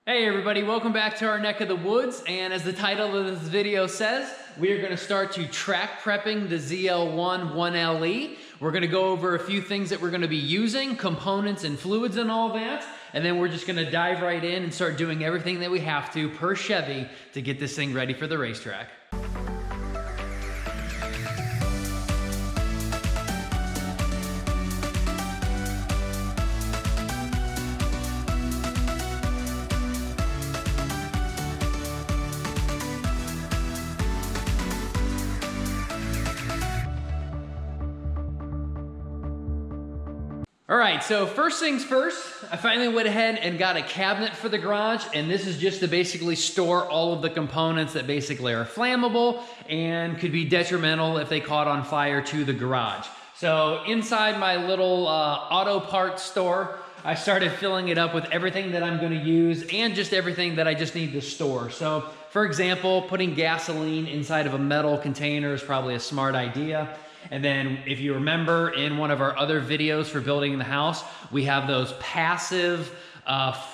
Hey everybody, welcome back to our neck of the woods, and as the title of this video says, we are going to start to track prepping the ZL1 1LE. We're going to go over a few things that we're going to be using, components and fluids and all that, and then we're just going to dive right in and start doing everything that we have to per Chevy to get this thing ready for the racetrack. All right, so first things first, I finally went ahead and got a cabinet for the garage, and this is just to basically store all of the components that basically are flammable and could be detrimental if they caught on fire to the garage. So inside my little auto parts store, I started filling it up with everything that I'm gonna use and just everything that I just need to store. So for example, putting gasoline inside of a metal container is probably a smart idea. And then if you remember in one of our other videos for building the house, we have those passive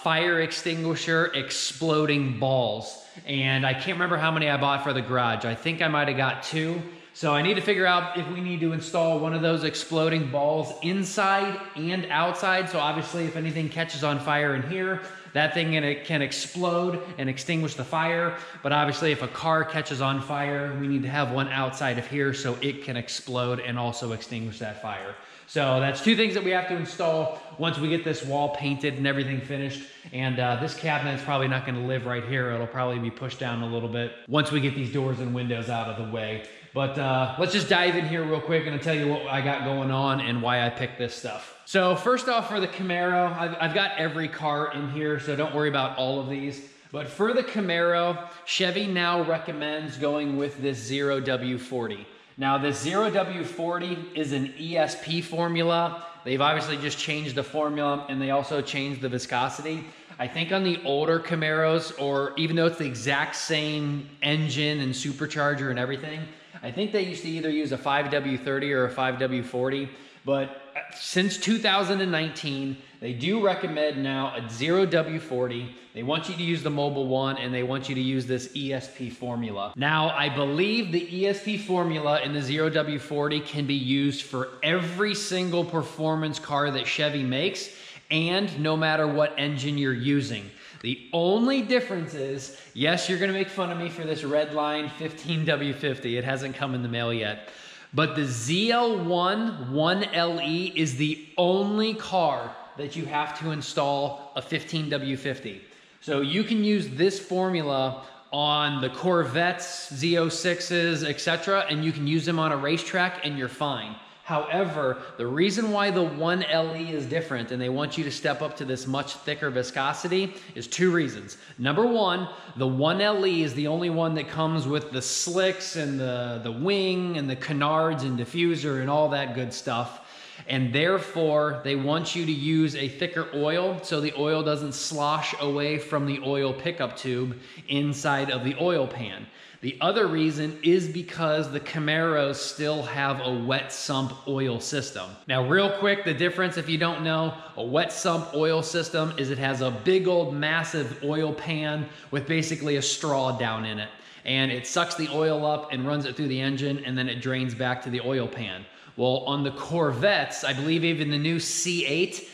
fire extinguisher exploding balls. And I can't remember how many I bought for the garage. I think I might have got 2. So I need to figure out if we need to install one of those exploding balls inside and outside. So obviously if anything catches on fire in here, that thing can explode and extinguish the fire. But obviously if a car catches on fire, we need to have one outside of here so it can explode and also extinguish that fire. So that's 2 things that we have to install once we get this wall painted and everything finished. And this cabinet is probably not gonna live right here. It'll probably be pushed down a little bit once we get these doors and windows out of the way. But let's just dive in here real quick and I'll tell you what I got going on and why I picked this stuff. So first off, for the Camaro, I've got every car in here, so don't worry about all of these. But for the Camaro, Chevy now recommends going with this 0W40. Now this 0W40 is an ESP formula. They've obviously just changed the formula and they also changed the viscosity. I think on the older Camaros, or even though it's the exact same engine and supercharger and everything, I think they used to either use a 5W30 or a 5W40, but since 2019, they do recommend now a 0W40. They want you to use the Mobil one and they want you to use this ESP formula. Now, I believe the ESP formula in the 0W40 can be used for every single performance car that Chevy makes, and no matter what engine you're using. The only difference is, yes, you're gonna make fun of me for this Redline 15W50. It hasn't come in the mail yet. But the ZL1 1LE is the only car that you have to install a 15W50. So you can use this formula on the Corvettes, Z06s, etc., and you can use them on a racetrack and you're fine. However, the reason why the 1LE is different and they want you to step up to this much thicker viscosity is 2 reasons. Number one, the 1LE is the only one that comes with the slicks and the wing and the canards and diffuser and all that good stuff. And therefore, they want you to use a thicker oil so the oil doesn't slosh away from the oil pickup tube inside of the oil pan. The other reason is because the Camaros still have a wet sump oil system. Now, real quick, the difference, if you don't know, a wet sump oil system is it has a big old massive oil pan with basically a straw down in it. And it sucks the oil up and runs it through the engine and then it drains back to the oil pan. Well, on the Corvettes, I believe even the new C8,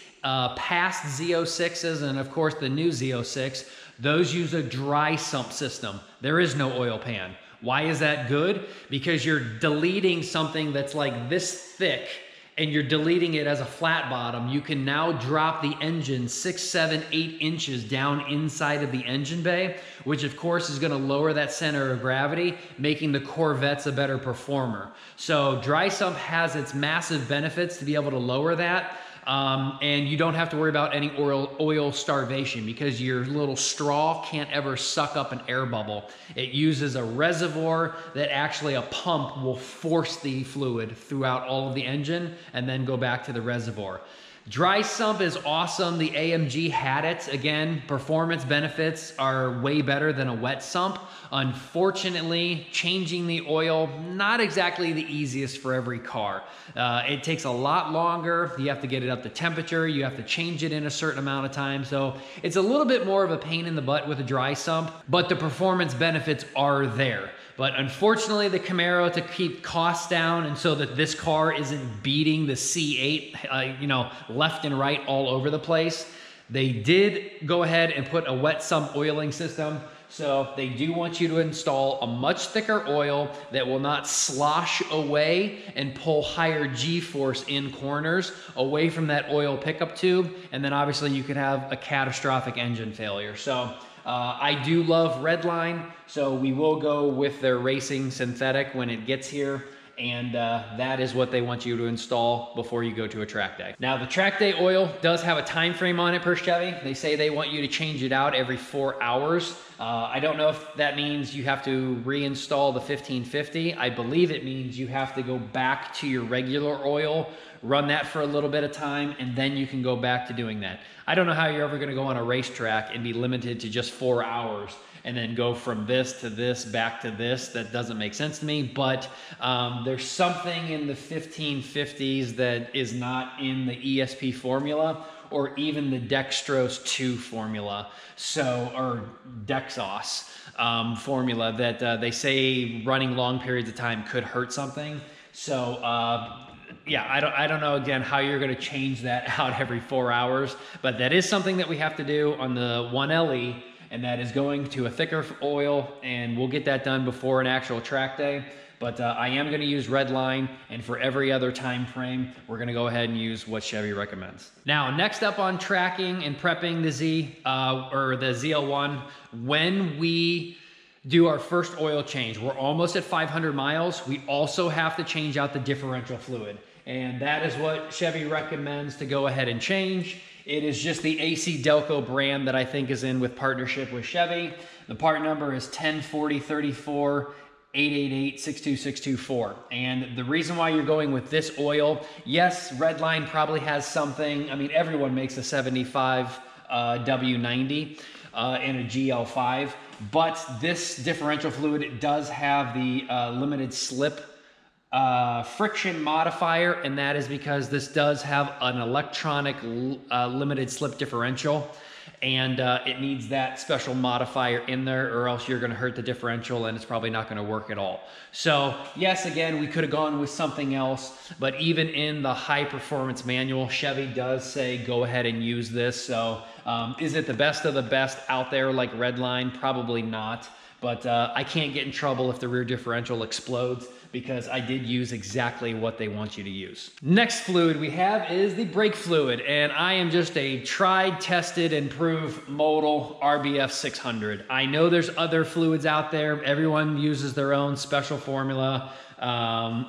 past Z06s and of course the new Z06, those use a dry sump system. There is no oil pan. Why is that good? Because you're deleting something that's like this thick and you're deleting it as a flat bottom. You can now drop the engine 6, 7, 8 inches down inside of the engine bay, which of course is gonna lower that center of gravity, making the Corvettes a better performer. So dry sump has its massive benefits to be able to lower that. And you don't have to worry about any oil starvation because your little straw can't ever suck up an air bubble. It uses a reservoir that actually a pump will force the fluid throughout all of the engine and then go back to the reservoir. Dry sump is awesome. The AMG had it. Again, performance benefits are way better than a wet sump. Unfortunately, changing the oil, not exactly the easiest for every car. It takes a lot longer. You have to get it up to temperature. You have to change it in a certain amount of time. So it's a little bit more of a pain in the butt with a dry sump, but the performance benefits are there. But unfortunately, the Camaro, to keep costs down and so that this car isn't beating the C8, left and right all over the place, they did go ahead and put a wet sump oiling system. So they do want you to install a much thicker oil that will not slosh away and pull higher G-force in corners away from that oil pickup tube. And then obviously you could have a catastrophic engine failure. So I do love Redline, so we will go with their racing synthetic when it gets here. And that is what they want you to install before you go to a track day. Now, the track day oil does have a time frame on it per Chevy. They say they want you to change it out every 4 hours. I don't know if that means you have to reinstall the 1550. I believe it means you have to go back to your regular oil, run that for a little bit of time, and then you can go back to doing that. I don't know how you're ever gonna go on a racetrack and be limited to just 4 hours and then go from this to this, back to this. That doesn't make sense to me, but there's something in the 1550s that is not in the ESP formula or even the dextrose 2 formula, or Dexos formula that they say running long periods of time could hurt something. So yeah, I don't know, again, how you're gonna change that out every 4 hours, but that is something that we have to do on the 1LE, and that is going to a thicker oil, and we'll get that done before an actual track day. But I am gonna use Redline, and for every other time frame, we're gonna go ahead and use what Chevy recommends. Now, next up on tracking and prepping the the ZL1, when we do our first oil change, we're almost at 500 miles. We also have to change out the differential fluid. And that is what Chevy recommends to go ahead and change. It is just the AcDelco brand that I think is in with partnership with Chevy. The part number is 104034 888-62624. And the reason why you're going with this oil, yes, Redline probably has something. I mean, everyone makes a 75 W90 and a GL5, but this differential fluid does have the limited slip friction modifier, and that is because this does have an electronic limited slip differential, and it needs that special modifier in there, or else you're going to hurt the differential and it's probably not going to work at all. So yes, again, we could have gone with something else, but even in the high performance manual, Chevy does say go ahead and use this. So is it the best of the best out there like Redline? Probably not, but I can't get in trouble if the rear differential explodes, because I did use exactly what they want you to use. Next fluid we have is the brake fluid, and I am just a tried, tested, and proved Mobil RBF 600. I know there's other fluids out there. Everyone uses their own special formula.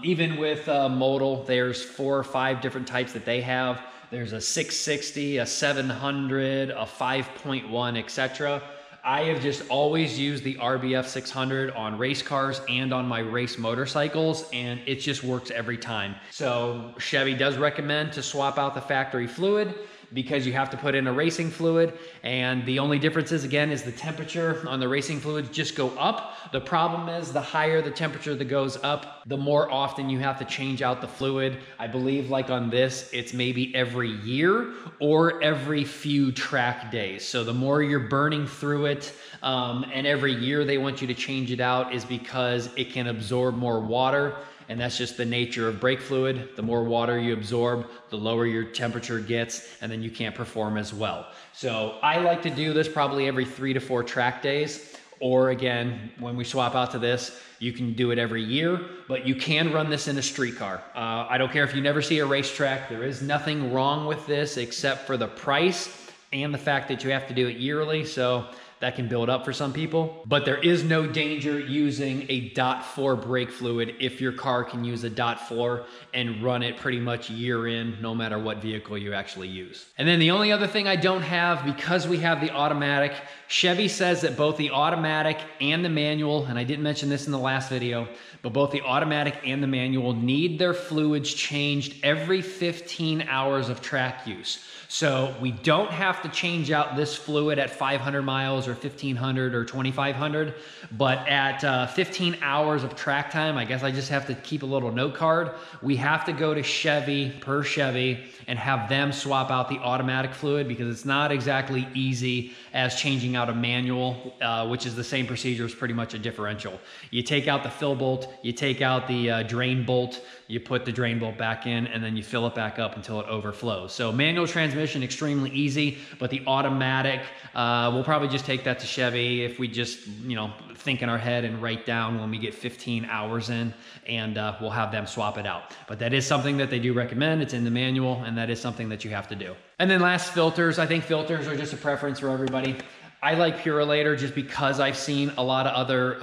Even with Mobil, there's 4 or 5 different types that they have. There's a 660, a 700, a 5.1, etc. I have just always used the RBF 600 on race cars and on my race motorcycles, and it just works every time. So Chevy does recommend to swap out the factory fluid, because you have to put in a racing fluid, and the only difference is, again, is the temperature on the racing fluids just go up. The problem is the higher the temperature that goes up, the more often you have to change out the fluid. I believe like on this, it's maybe every year or every few track days. So the more you're burning through it, and every year they want you to change it out, is because it can absorb more water. And that's just the nature of brake fluid. The more water you absorb, the lower your temperature gets, and then you can't perform as well. So I like to do this probably every 3 to 4 track days. Or again, when we swap out to this, you can do it every year, but you can run this in a street car. I don't care if you never see a racetrack. There is nothing wrong with this except for the price and the fact that you have to do it yearly. So that can build up for some people. But there is no danger using a .4 brake fluid if your car can use a .4 and run it pretty much year in, no matter what vehicle you actually use. And then the only other thing I don't have, because we have the automatic, Chevy says that both the automatic and the manual, and I didn't mention this in the last video, but both the automatic and the manual need their fluids changed every 15 hours of track use. So we don't have to change out this fluid at 500 miles or 1500 or 2500, but at 15 hours of track time, I guess I just have to keep a little note card. We have to go to Chevy, per Chevy, and have them swap out the automatic fluid, because it's not exactly easy as changing out a manual, which is the same procedure as pretty much a differential. You take out the fill bolt, you take out the drain bolt, you put the drain bolt back in, and then you fill it back up until it overflows. So manual transmission, extremely easy, but the automatic, we'll probably just take that to Chevy if we just, you know, think in our head and write down when we get 15 hours in, and we'll have them swap it out. But that is something that they do recommend. It's in the manual, and that is something that you have to do. And then last, filters. I think filters are just a preference for everybody. I like Purolator just because I've seen a lot of other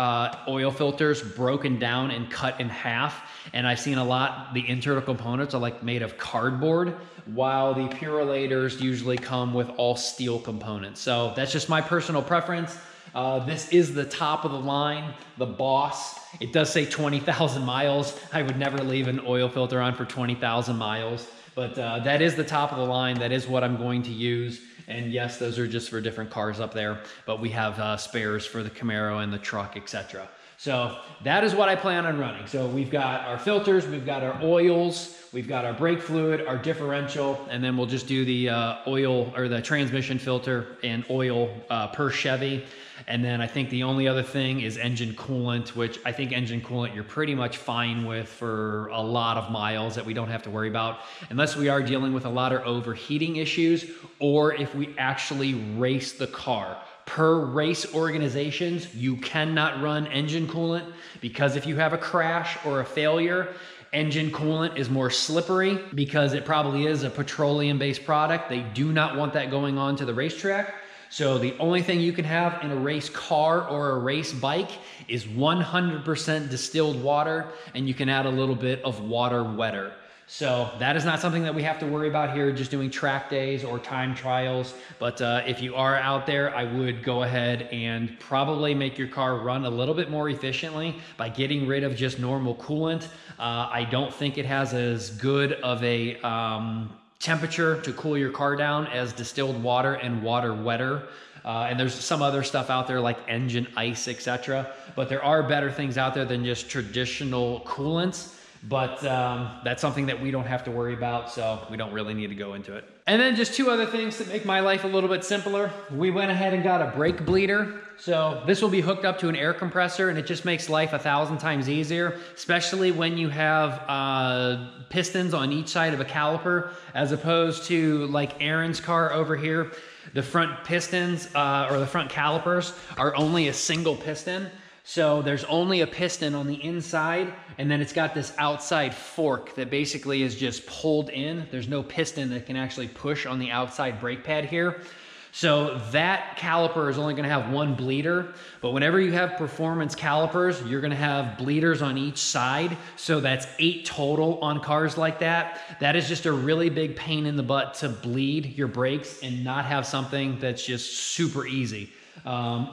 oil filters broken down and cut in half, and I've seen a lot, the internal components are like made of cardboard, while the Purolators usually come with all steel components. So that's just my personal preference. This is the top of the line, the Boss. It does say 20,000 miles. I would never leave an oil filter on for 20,000 miles, but that is the top of the line. That is what I'm going to use. And yes, those are just for different cars up there, but we have spares for the Camaro and the truck, etc. So that is what I plan on running. So we've got our filters, we've got our oils, we've got our brake fluid, our differential, and then we'll just do the oil or the transmission filter and oil per Chevy. And then I think the only other thing is engine coolant, which I think engine coolant you're pretty much fine with for a lot of miles that we don't have to worry about, unless we are dealing with a lot of overheating issues, or if we actually race the car. Per race organizations, you cannot run engine coolant, because if you have a crash or a failure, engine coolant is more slippery because it probably is a petroleum-based product. They do not want that going on to the racetrack. So the only thing you can have in a race car or a race bike is 100% distilled water, and you can add a little bit of water wetter. So that is not something that we have to worry about here, just doing track days or time trials. But if you are out there, I would go ahead and probably make your car run a little bit more efficiently by getting rid of just normal coolant. I don't think it has as good of a temperature to cool your car down as distilled water and water wetter. And there's some other stuff out there like engine ice, etc. But there are better things out there than just traditional coolants. But that's something that we don't have to worry about, so we don't really need to go into it. And then just two other things to make my life a little bit simpler. We went ahead and got a brake bleeder. So this will be hooked up to an air compressor, and it just makes life 1,000 times easier, especially when you have pistons on each side of a caliper, as opposed to like Aaron's car over here. The front pistons or the front calipers are only a single piston. So there's only a piston on the inside, and then it's got this outside fork that basically is just pulled in. There's no piston that can actually push on the outside brake pad here. So that caliper is only gonna have one bleeder, but whenever you have performance calipers, you're gonna have bleeders on each side. So that's 8 total on cars like that. That is just a really big pain in the butt to bleed your brakes and not have something that's just super easy.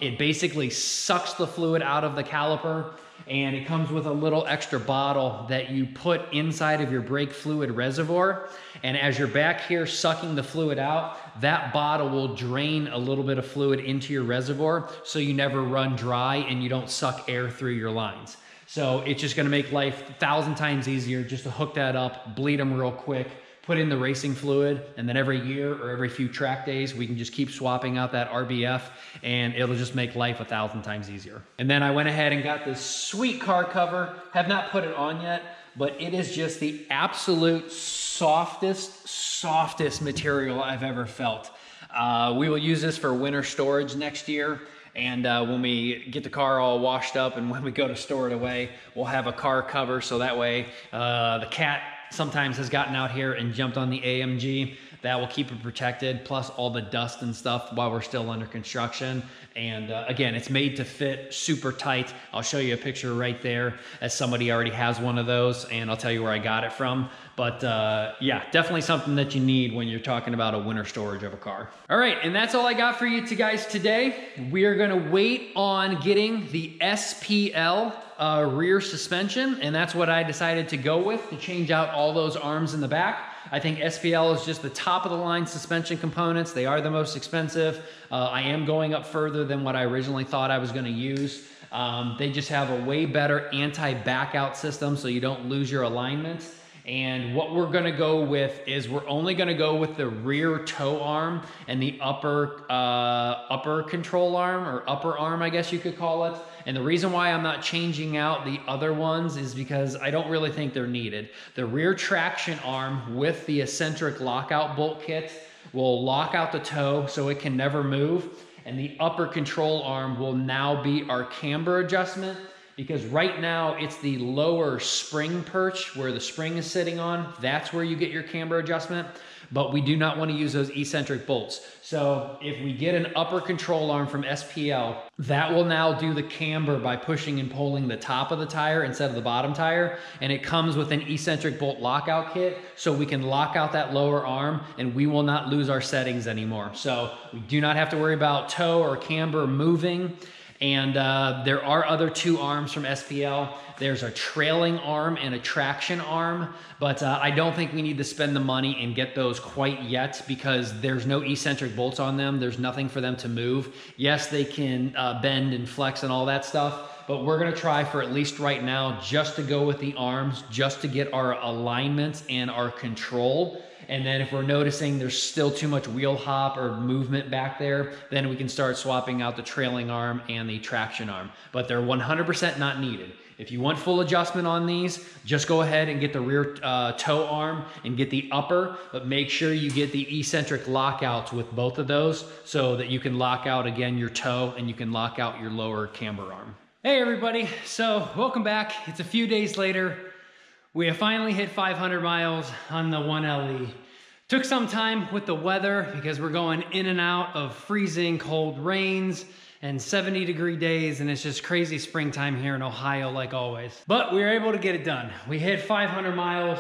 It basically sucks the fluid out of the caliper, and it comes with a little extra bottle that you put inside of your brake fluid reservoir. And as you're back here sucking the fluid out, that bottle will drain a little bit of fluid into your reservoir, so you never run dry and you don't suck air through your lines. So it's just gonna make life 1,000 times easier just to hook that up, bleed them real quick, put in the racing fluid, and then every year or every few track days, we can just keep swapping out that RBF, and it'll just make life 1,000 times easier. And then I went ahead and got this sweet car cover. Have not put it on yet, but it is just the absolute softest material I've ever felt. We will use this for winter storage next year. And when we get the car all washed up and when we go to store it away, we'll have a car cover, so that way the cat sometimes has gotten out here and jumped on the AMG. That will keep it protected, plus all the dust and stuff while we're still under construction. And again, it's made to fit super tight. I'll show you a picture right there, as somebody already has one of those, and I'll tell you where I got it from. But yeah, definitely something that you need when you're talking about a winter storage of a car. All right, and that's all I got for you guys today. We are gonna wait on getting the SPL rear suspension, and that's what I decided to go with to change out all those arms in the back. I think SPL is just the top of the line suspension components. They are the most expensive. I am going up further than what I originally thought I was gonna use. They just have a way better anti-backout system so you don't lose your alignment. And what we're gonna go with is we're only gonna go with the rear toe arm and the upper control arm, or upper arm, I guess you could call it. And the reason why I'm not changing out the other ones is because I don't really think they're needed. The rear traction arm with the eccentric lockout bolt kit will lock out the toe so it can never move. And the upper control arm will now be our camber adjustment, because right now it's the lower spring perch where the spring is sitting on. That's where you get your camber adjustment, but we do not want to use those eccentric bolts. So if we get an upper control arm from SPL, that will now do the camber by pushing and pulling the top of the tire instead of the bottom tire. And it comes with an eccentric bolt lockout kit, so we can lock out that lower arm and we will not lose our settings anymore. So we do not have to worry about toe or camber moving. And there are other two arms from SPL. There's a trailing arm and a traction arm, but I don't think we need to spend the money and get those quite yet, because there's no eccentric bolts on them. There's nothing for them to move. Yes, they can bend and flex and all that stuff, but we're gonna try for at least right now just to go with the arms, just to get our alignment and our control. And then if we're noticing there's still too much wheel hop or movement back there, then we can start swapping out the trailing arm and the traction arm. But they're 100% not needed. If you want full adjustment on these, just go ahead and get the rear toe arm and get the upper, but make sure you get the eccentric lockouts with both of those so that you can lock out again your toe and you can lock out your lower camber arm. Hey everybody, so welcome back. It's a few days later. We have finally hit 500 miles on the 1LE. Took some time with the weather because we're going in and out of freezing cold rains and 70-degree days, and it's just crazy springtime here in Ohio like always. But we were able to get it done. We hit 500 miles.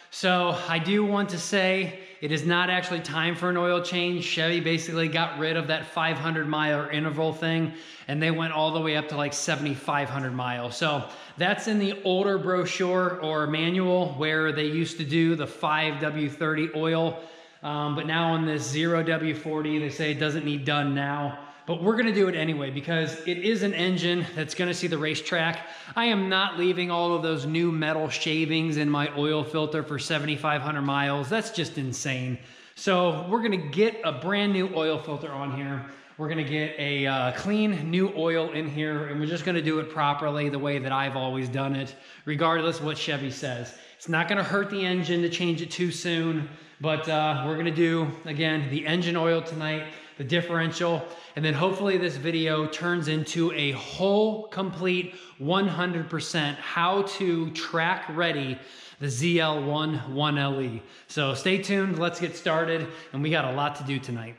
So I do want to say it is not actually time for an oil change. Chevy basically got rid of that 500-mile interval thing, and they went all the way up to like 7,500 miles. So that's in the older brochure or manual where they used to do the 5W30 oil. But now on this 0W40, they say it doesn't need done now. But we're gonna do it anyway because it is an engine that's gonna see the racetrack. I am not leaving all of those new metal shavings in my oil filter for 7,500 miles. That's just insane. So we're gonna get a brand new oil filter on here. We're gonna get a clean new oil in here, and we're just gonna do it properly the way that I've always done it, regardless of what Chevy says. It's not gonna hurt the engine to change it too soon, but we're gonna do, again, the engine oil tonight, the differential, and then hopefully this video turns into a whole, complete, 100% how to track ready the ZL1 1LE. So stay tuned, let's get started, and we got a lot to do tonight.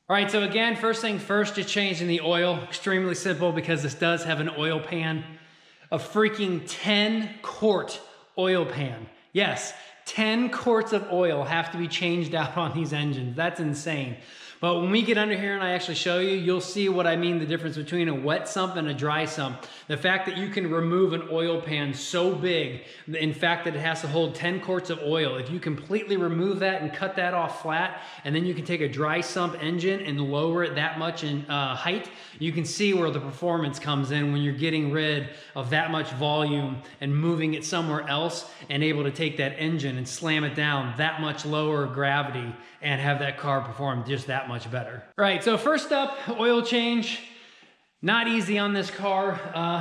All right, so again, first thing first, just changing the oil. Extremely simple because this does have an oil pan. A freaking 10-quart oil pan. Yes, 10 quarts of oil have to be changed out on these engines. That's insane. But when we get under here and I actually show you, you'll see what I mean, the difference between a wet sump and a dry sump. The fact that you can remove an oil pan so big, in fact that it has to hold 10 quarts of oil. If you completely remove that and cut that off flat, and then you can take a dry sump engine and lower it that much in height, you can see where the performance comes in when you're getting rid of that much volume and moving it somewhere else and able to take that engine and slam it down that much lower gravity and have that car perform just that much better. All right, so first up, oil change. Not easy on this car.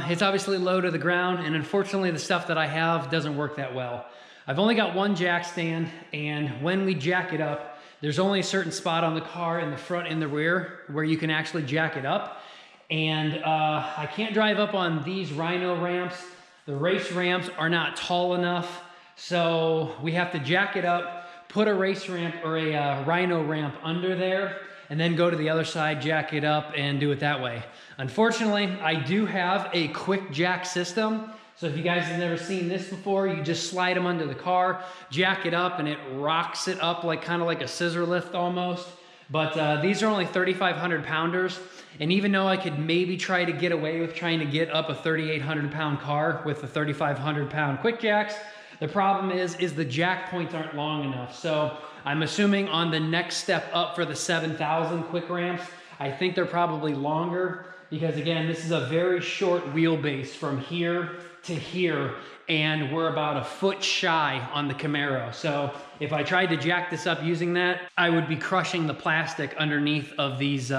It's obviously low to the ground, and unfortunately the stuff that I have doesn't work that well. I've only got one jack stand, and when we jack it up, there's only a certain spot on the car in the front and the rear where you can actually jack it up. And I can't drive up on these Rhino ramps. The race ramps are not tall enough, so we have to jack it up, put a race ramp or a Rhino ramp under there, and then go to the other side, jack it up, and do it that way. Unfortunately, I do have a quick jack system. So if you guys have never seen this before, you just slide them under the car, jack it up, and it rocks it up like kind of like a scissor lift almost. But these are only 3,500 pounders. And even though I could maybe try to get away with trying to get up a 3,800 pound car with the 3,500 pound quick jacks, the problem is the jack points aren't long enough. So I'm assuming on the next step up for the 7,000 quick ramps, I think they're probably longer because again, this is a very short wheelbase from here to here, and we're about a foot shy on the Camaro. So if I tried to jack this up using that, I would be crushing the plastic underneath of these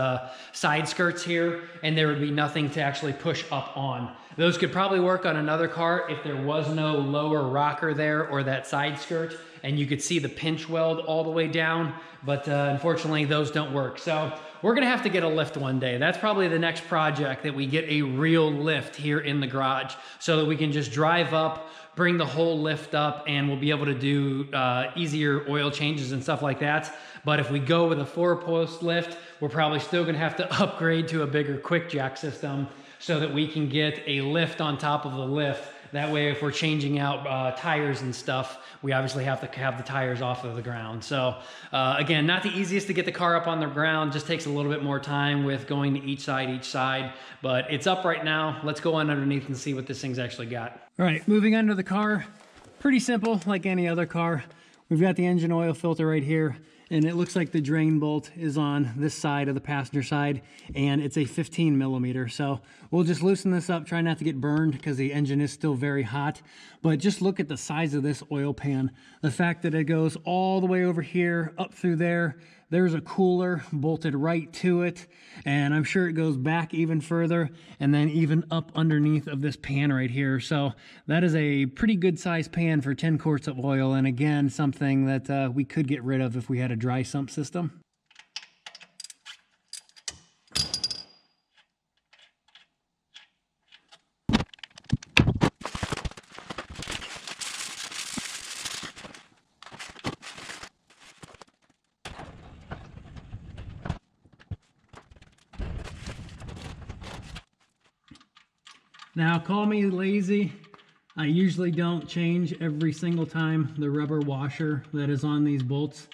side skirts here, and there would be nothing to actually push up on. Those could probably work on another car if there was no lower rocker there or that side skirt, and you could see the pinch weld all the way down, but unfortunately those don't work. So we're gonna have to get a lift one day. That's probably the next project, that we get a real lift here in the garage so that we can just drive up, bring the whole lift up, and we'll be able to do easier oil changes and stuff like that. But if we go with a 4-post lift, we're probably still gonna have to upgrade to a bigger quick jack system so that we can get a lift on top of the lift. That way, if we're changing out tires and stuff, we obviously have to have the tires off of the ground. So again, not the easiest to get the car up on the ground, just takes a little bit more time with going to each side, but it's up right now. Let's go on underneath and see what this thing's actually got. All right, moving under the car, pretty simple like any other car. We've got the engine oil filter right here, and it looks like the drain bolt is on this side of the passenger side, and it's a 15 millimeter. So we'll just loosen this up, try not to get burned because the engine is still very hot. But just look at the size of this oil pan. The fact that it goes all the way over here, up through there. There's a cooler bolted right to it, and I'm sure it goes back even further and then even up underneath of this pan right here. So that is a pretty good sized pan for 10 quarts of oil, and again, something that we could get rid of if we had a dry sump system. Now, call me lazy. I usually don't change every single time the rubber washer that is on these bolts.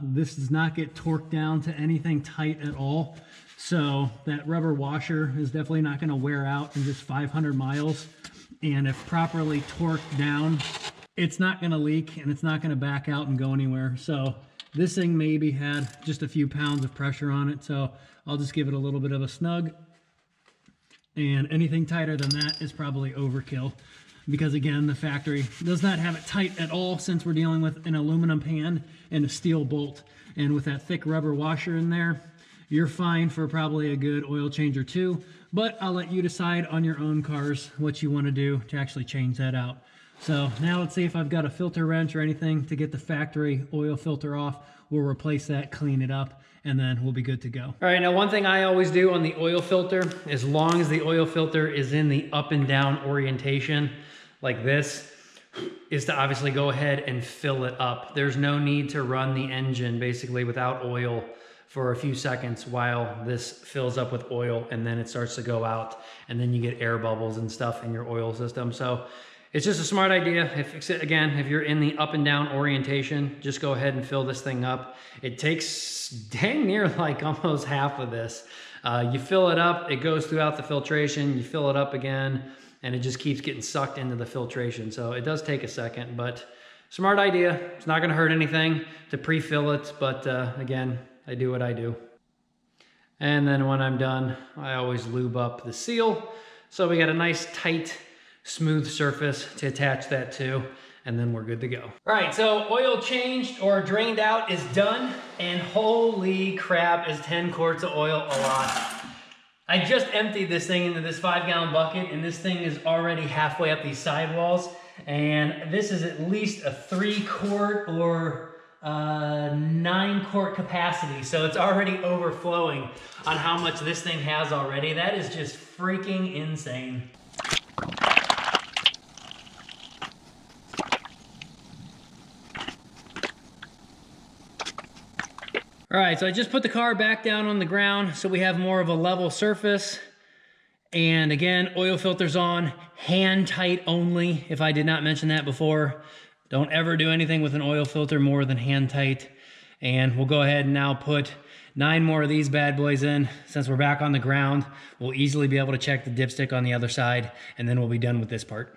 This does not get torqued down to anything tight at all. So that rubber washer is definitely not going to wear out in just 500 miles. And if properly torqued down, it's not going to leak and it's not going to back out and go anywhere. So this thing maybe had just a few pounds of pressure on it. So I'll just give it a little bit of a snug. And anything tighter than that is probably overkill, because again, the factory does not have it tight at all, since we're dealing with an aluminum pan and a steel bolt. And with that thick rubber washer in there, you're fine for probably a good oil change or two, but I'll let you decide on your own cars what you want to do to actually change that out. So now let's see if I've got a filter wrench or anything to get the factory oil filter off. We'll replace that, clean it up, and then we'll be good to go. All right, now one thing I always do on the oil filter, as long as the oil filter is in the up and down orientation like this, is to obviously go ahead and fill it up. There's no need to run the engine basically without oil for a few seconds while this fills up with oil, and then it starts to go out, and then you get air bubbles and stuff in your oil system. So it's just a smart idea. If you're in the up and down orientation, just go ahead and fill this thing up. It takes dang near like almost half of this. You fill it up, it goes throughout the filtration, you fill it up again, and it just keeps getting sucked into the filtration. So it does take a second, but smart idea. It's not gonna hurt anything to pre-fill it, but again, I do what I do. And then when I'm done, I always lube up the seal. So we got a nice tight, smooth surface to attach that to, and then we're good to go. All right, so oil changed or drained out is done, and holy crap, is 10 quarts of oil a lot. I just emptied this thing into this 5-gallon bucket, and this thing is already halfway up these sidewalls, and this is at least a 3-quart or 9-quart capacity, so it's already overflowing on how much this thing has already. That is just freaking insane. All right, so I just put the car back down on the ground so we have more of a level surface. And again, oil filters on, hand tight only, if I did not mention that before. Don't ever do anything with an oil filter more than hand tight. And we'll go ahead and now put 9 more of these bad boys in. Since we're back on the ground, we'll easily be able to check the dipstick on the other side, and then we'll be done with this part.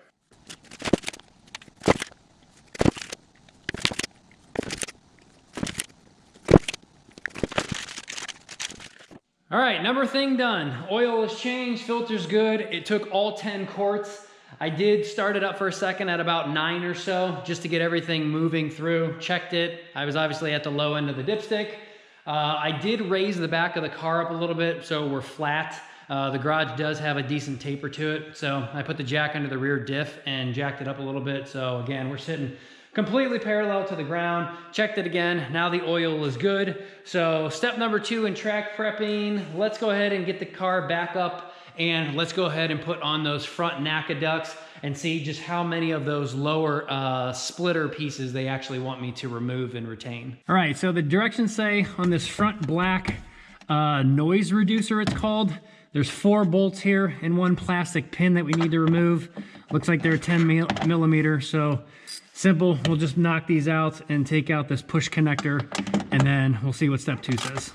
All right, number thing done. Oil is changed, filter's good. It took all 10 quarts. I did start it up for a second at about 9 or so, just to get everything moving through. Checked it. I was obviously at the low end of the dipstick. I did raise the back of the car up a little bit, so we're flat. The garage does have a decent taper to it, so I put the jack under the rear diff and jacked it up a little bit. So again, we're sitting completely parallel to the ground. Checked it again. Now the oil is good. So step number 2 in track prepping. Let's go ahead and get the car back up, and let's go ahead and put on those front NACA ducts and see just how many of those lower splitter pieces they actually want me to remove and retain. All right, so the directions say on this front black noise reducer, it's called, there's 4 bolts here and 1 plastic pin that we need to remove. Looks like they're 10 millimeter, so simple. We'll just knock these out and take out this push connector, and then we'll see what step 2 says.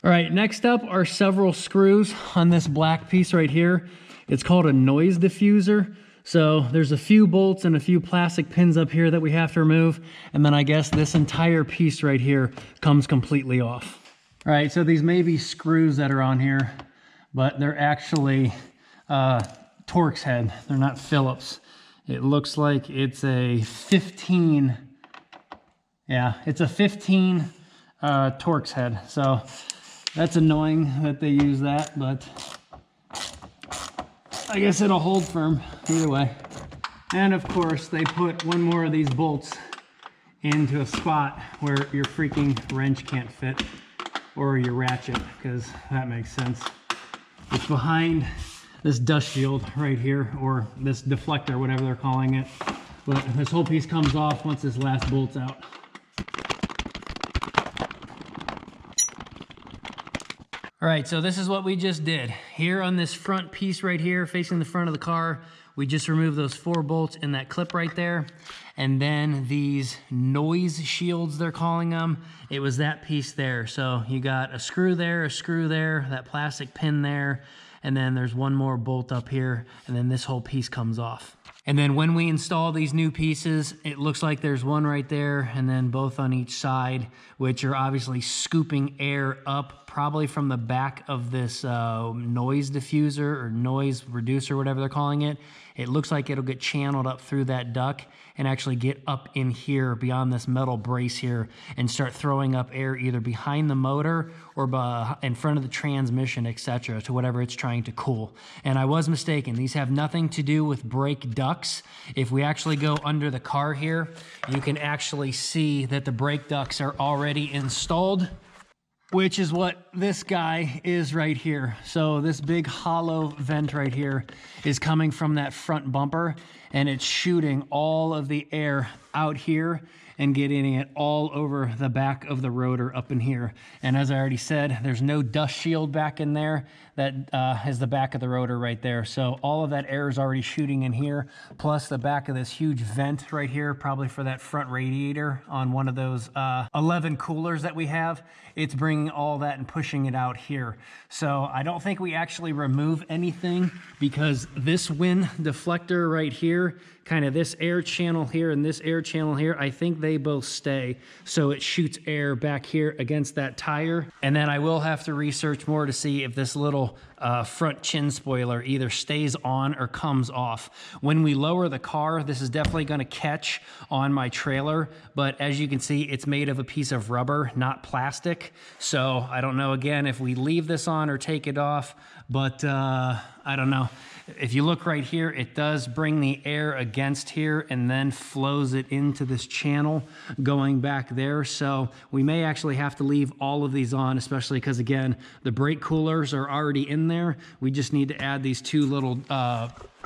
All right, next up are several screws on this black piece right here. It's called a noise diffuser. So there's a few bolts and a few plastic pins up here that we have to remove. And then I guess this entire piece right here comes completely off. All right, so these may be screws that are on here, but they're actually Torx head. They're not Phillips. It looks like it's a 15. Yeah, it's a 15 Torx head. So that's annoying that they use that, but I guess it'll hold firm either way. And of course, they put 1 more of these bolts into a spot where your freaking wrench can't fit, or your ratchet, because that makes sense. It's behind this dust shield right here, or this deflector, whatever they're calling it. But this whole piece comes off once this last bolt's out. All right, so this is what we just did. Here on this front piece right here, facing the front of the car, we just removed those 4 bolts in that clip right there. And then these noise shields, they're calling them, it was that piece there. So you got a screw there, that plastic pin there, and then there's 1 more bolt up here, and then this whole piece comes off. And then when we install these new pieces, it looks like there's 1 right there, and then both on each side, which are obviously scooping air up, probably from the back of this noise diffuser or noise reducer, whatever they're calling it. It looks like it'll get channeled up through that duct and actually get up in here beyond this metal brace here and start throwing up air either behind the motor or in front of the transmission, etc., to whatever it's trying to cool. And I was mistaken. These have nothing to do with brake ducts. If we actually go under the car here, you can actually see that the brake ducts are already installed, which is what this guy is right here. So this big hollow vent right here is coming from that front bumper, and it's shooting all of the air out here and getting it all over the back of the rotor up in here. And as I already said, there's no dust shield back in there. That is the back of the rotor right there. So all of that air is already shooting in here, plus the back of this huge vent right here, probably for that front radiator on one of those 11 coolers that we have. It's bringing all that and pushing it out here. So I don't think we actually remove anything, because this wind deflector right here, kind of this air channel here and this air channel here, I think they both stay. So it shoots air back here against that tire. And then I will have to research more to see if this little front chin spoiler either stays on or comes off. When we lower the car, this is definitely going to catch on my trailer, but as you can see, it's made of a piece of rubber, not plastic. So I don't know, again, if we leave this on or take it off, but I don't know. If you look right here, it does bring the air against here and then flows it into this channel going back there. So we may actually have to leave all of these on, especially because, again, the brake coolers are already in there. We just need to add these 2 little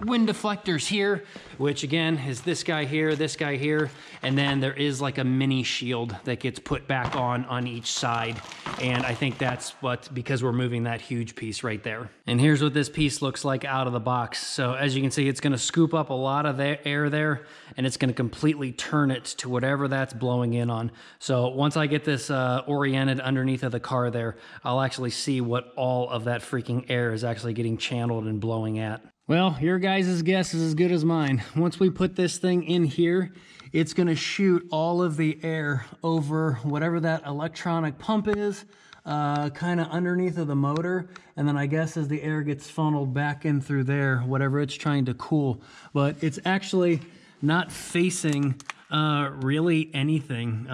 wind deflectors here, which again is this guy here, and then there is like a mini shield that gets put back on each side. And I think that's because we're moving that huge piece right there. And here's what this piece looks like out of the box. So as you can see, it's gonna scoop up a lot of the air there, and it's gonna completely turn it to whatever that's blowing in on. So once I get this oriented underneath of the car there, I'll actually see what all of that freaking air is actually getting channeled and blowing at. Well, your guys' guess is as good as mine. Once we put this thing in here, it's gonna shoot all of the air over whatever that electronic pump is, kind of underneath of the motor, and then I guess as the air gets funneled back in through there, whatever it's trying to cool. But it's actually not facing really anything.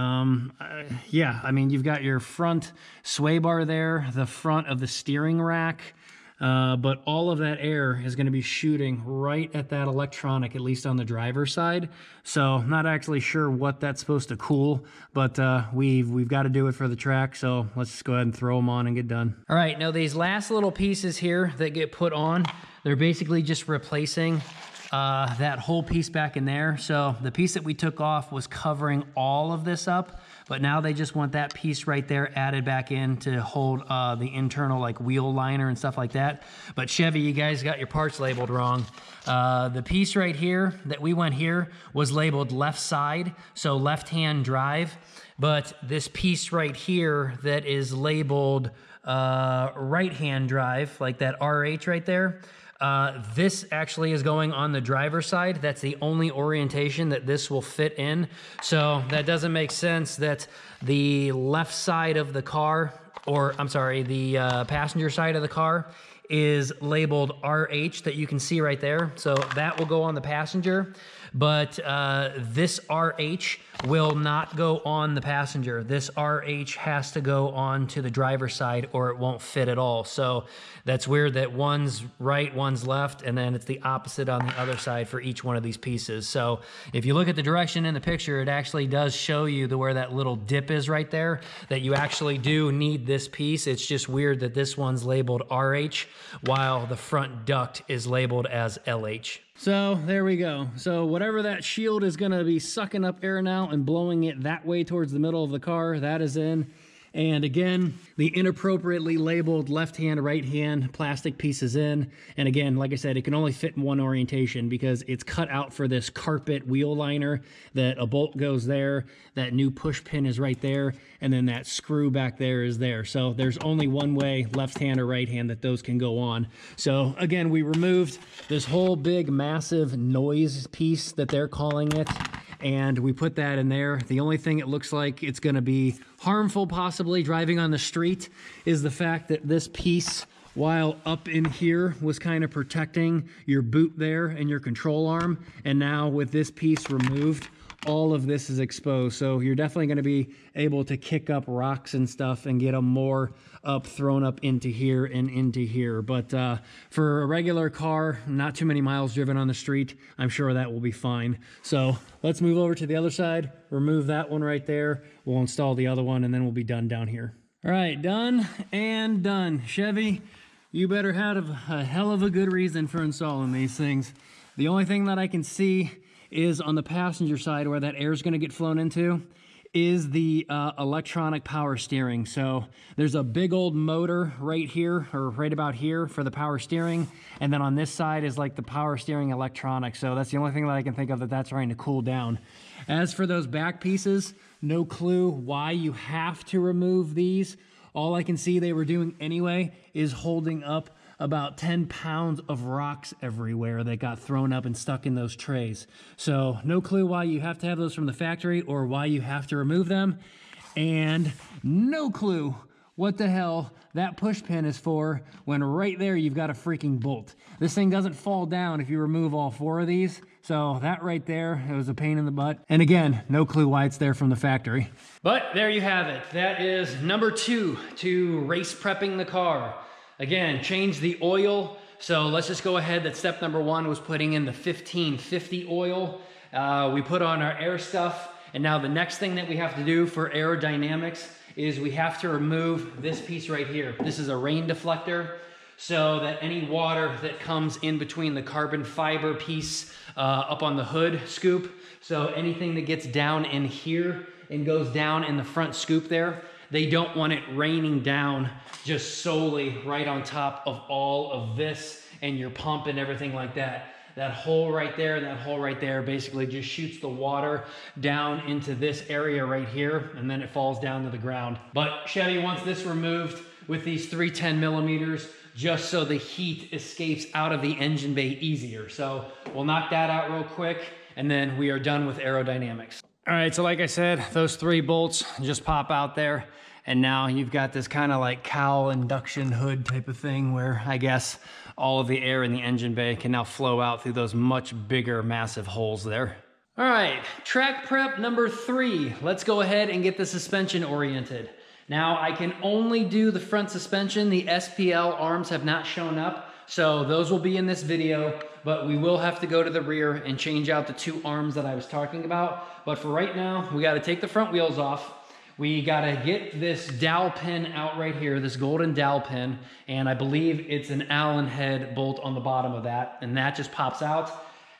Yeah, I mean, you've got your front sway bar there, the front of the steering rack, but all of that air is going to be shooting right at that electronic, at least on the driver's side. So not actually sure what that's supposed to cool, but we've got to do it for the track. So let's just go ahead and throw them on and get done. All right, now these last little pieces here that get put on, they're basically just replacing that whole piece back in there. So the piece that we took off was covering all of this up, but now they just want that piece right there added back in to hold the internal like wheel liner and stuff like that. But Chevy, you guys got your parts labeled wrong. The piece right here that we went here was labeled left side, so left-hand drive. But this piece right here that is labeled right-hand drive, like that RH right there, this actually is going on the driver's side. That's the only orientation that this will fit in. So that doesn't make sense that the left side of the car, or I'm sorry, the passenger side of the car is labeled RH that you can see right there. So that will go on the passenger, but this RH will not go on the passenger. This RH has to go on to the driver's side or it won't fit at all. So that's weird that one's right, one's left, and then it's the opposite on the other side for each one of these pieces. So if you look at the direction in the picture, it actually does show you where that little dip is right there, that you actually do need this piece. It's just weird that this one's labeled RH while the front duct is labeled as LH. So there we go. So whatever that shield is going to be sucking up air now and blowing it that way towards the middle of the car, that is in. And again, the inappropriately labeled left-hand, right-hand plastic piece is in. And again, like I said, it can only fit in one orientation because it's cut out for this carpet wheel liner, that a bolt goes there, that new push pin is right there, and then that screw back there is there. So there's only one way, left-hand or right-hand, that those can go on. So again, we removed this whole big, massive noise piece that they're calling it, and we put that in there. The only thing it looks like it's gonna be harmful possibly driving on the street is the fact that this piece, while up in here, was kind of protecting your boot there and your control arm, and now with this piece removed, all of this is exposed. So you're definitely going to be able to kick up rocks and stuff and get them more up, thrown up into here and into here. But for a regular car, not too many miles driven on the street, I'm sure that will be fine. So let's move over to the other side, remove that one right there. We'll install the other one and then we'll be done down here. All right, done and done. Chevy, you better have a hell of a good reason for installing these things. The only thing that I can see is on the passenger side where that air is going to get flown into is the electronic power steering. So there's a big old motor right here, or right about here, for the power steering, and then on this side is like the power steering electronics. So that's the only thing that I can think of that's trying to cool down. As for those back pieces, no clue why you have to remove these. All I can see they were doing anyway is holding up about 10 pounds of rocks everywhere that got thrown up and stuck in those trays. So no clue why you have to have those from the factory or why you have to remove them. And no clue what the hell that push pin is for when right there you've got a freaking bolt. This thing doesn't fall down if you remove all 4 of these. So that right there, it was a pain in the butt. And again, no clue why it's there from the factory. But there you have it. That is number 2 to race prepping the car. Again, change the oil. So let's just go ahead. That step number 1 was putting in the 1550 oil. We put on our air stuff. And now the next thing that we have to do for aerodynamics is we have to remove this piece right here. This is a rain deflector. so that any water that comes in between the carbon fiber piece up on the hood scoop, so anything that gets down in here and goes down in the front scoop there, they don't want it raining down just solely right on top of all of this and your pump and everything like that. That hole right there and that hole right there basically just shoots the water down into this area right here, and then it falls down to the ground. But Chevy wants this removed with these 310 millimeters just so the heat escapes out of the engine bay easier. So we'll knock that out real quick, and then we are done with aerodynamics. All right, so like I said, those 3 bolts just pop out there, and now you've got this kind of like cowl induction hood type of thing where I guess all of the air in the engine bay can now flow out through those much bigger, massive holes there. All right, track prep number 3. Let's go ahead and get the suspension oriented. Now, I can only do the front suspension. The SPL arms have not shown up, so those will be in this video, but we will have to go to the rear and change out the 2 arms that I was talking about. But for right now, we gotta take the front wheels off. We gotta get this dowel pin out right here, this golden dowel pin, and I believe it's an Allen head bolt on the bottom of that, and that just pops out.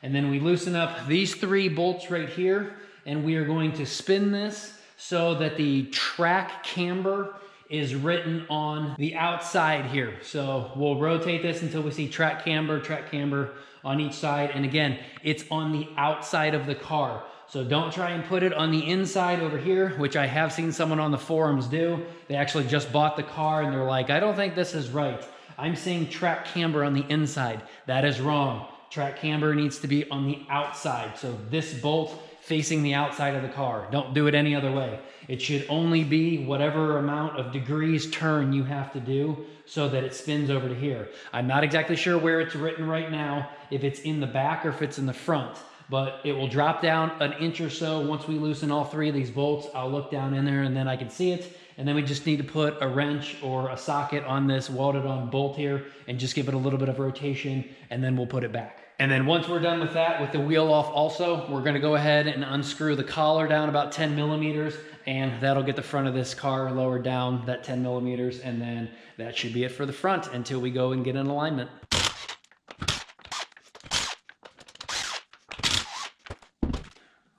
And then we loosen up these 3 bolts right here, and we are going to spin this so that the track camber is written on the outside here. So we'll rotate this until we see track camber on each side. And again, it's on the outside of the car. So don't try and put it on the inside over here, which I have seen someone on the forums do. They actually just bought the car and they're like, I don't think this is right. I'm seeing track camber on the inside. That is wrong. Track camber needs to be on the outside. So this bolt facing the outside of the car. Don't do it any other way. It should only be whatever amount of degrees turn you have to do so that it spins over to here. I'm not exactly sure where it's written right now, if it's in the back or if it's in the front, but it will drop down an inch or so. Once we loosen all 3 of these bolts, I'll look down in there and then I can see it. And then we just need to put a wrench or a socket on this welded on bolt here and just give it a little bit of rotation, and then we'll put it back. And then once we're done with that, with the wheel off also, we're gonna go ahead and unscrew the collar down about 10 millimeters, and that'll get the front of this car lowered down that 10 millimeters, and then that should be it for the front until we go and get in alignment.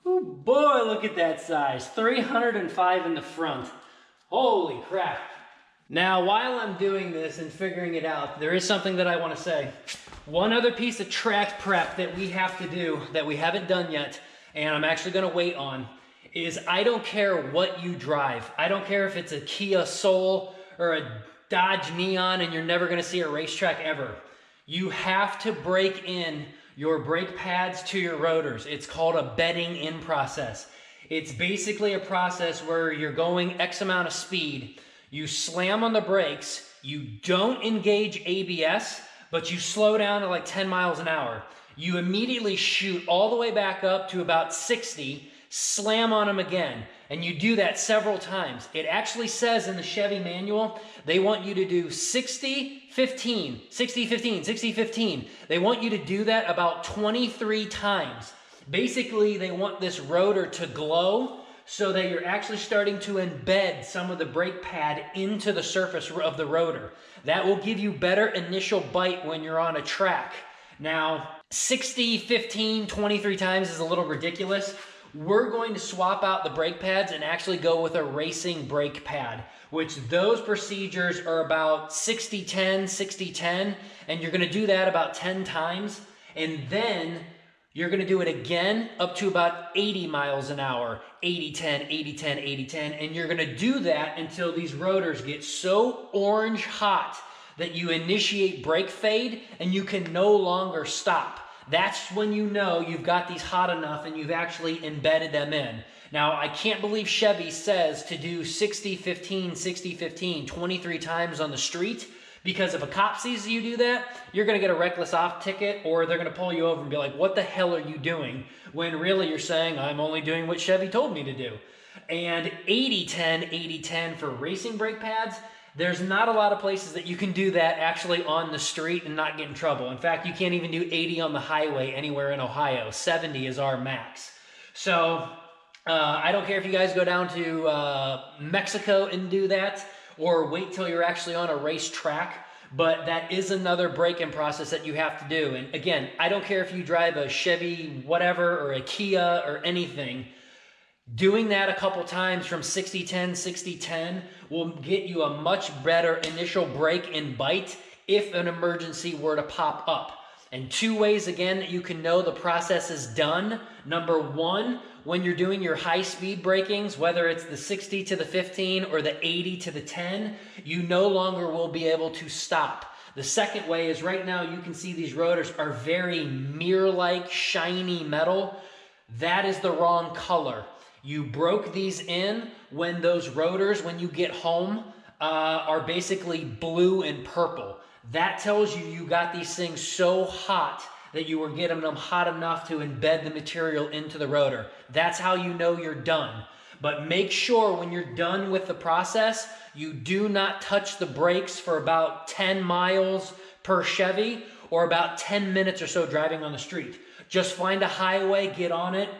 Oh boy, look at that size, 305 in the front. Holy crap. Now, while I'm doing this and figuring it out, there is something that I want to say. One other piece of track prep that we have to do that we haven't done yet, and I'm actually going to wait on, is I don't care what you drive. I don't care if it's a Kia Soul or a Dodge Neon and you're never going to see a racetrack ever. You have to break in your brake pads to your rotors. It's called a bedding in process. It's basically a process where you're going X amount of speed, you slam on the brakes, you don't engage ABS, but you slow down to like 10 miles an hour. You immediately shoot all the way back up to about 60, slam on them again, and you do that several times. It actually says in the Chevy manual, they want you to do 60, 15, 60, 15, 60, 15. They want you to do that about 23 times. Basically, they want this rotor to glow so that you're actually starting to embed some of the brake pad into the surface of the rotor. That will give you better initial bite when you're on a track. Now, 60, 15, 23 times is a little ridiculous. We're going to swap out the brake pads and actually go with a racing brake pad, which those procedures are about 60-10, 60-10, and you're gonna do that about 10 times, and then you're gonna do it again up to about 80 miles an hour, 80-10, 80-10, 80-10, and you're gonna do that until these rotors get so orange hot that you initiate brake fade and you can no longer stop. That's when you know you've got these hot enough and you've actually embedded them in. Now, I can't believe Chevy says to do 60-15, 60-15, 23 times on the street, because if a cop sees you do that, you're gonna get a reckless off ticket, or they're gonna pull you over and be like, what the hell are you doing? When really you're saying, I'm only doing what Chevy told me to do. And 80-10, 80-10 for racing brake pads, there's not a lot of places that you can do that actually on the street and not get in trouble. In fact, you can't even do 80 on the highway anywhere in Ohio. 70 is our max. So I don't care if you guys go down to Mexico and do that, or wait till you're actually on a race track. but that is another braking process that you have to do. And again, I don't care if you drive a Chevy whatever or a Kia or anything, doing that a couple times from 60-10, 60-10 will get you a much better initial brake and bite if an emergency were to pop up. And two ways, again, that you can know the process is done. Number one, when you're doing your high-speed brakings, whether it's the 60 to the 15 or the 80 to the 10, you no longer will be able to stop. The second way is right now you can see these rotors are very mirror-like, shiny metal. That is the wrong color. You broke these in when those rotors, when you get home, are basically blue and purple. That tells you you got these things so hot that you were getting them hot enough to embed the material into the rotor. That's how you know you're done. But make sure when you're done with the process, you do not touch the brakes for about 10 miles per Chevy or about 10 minutes or so driving on the street. Just find a highway, get on it,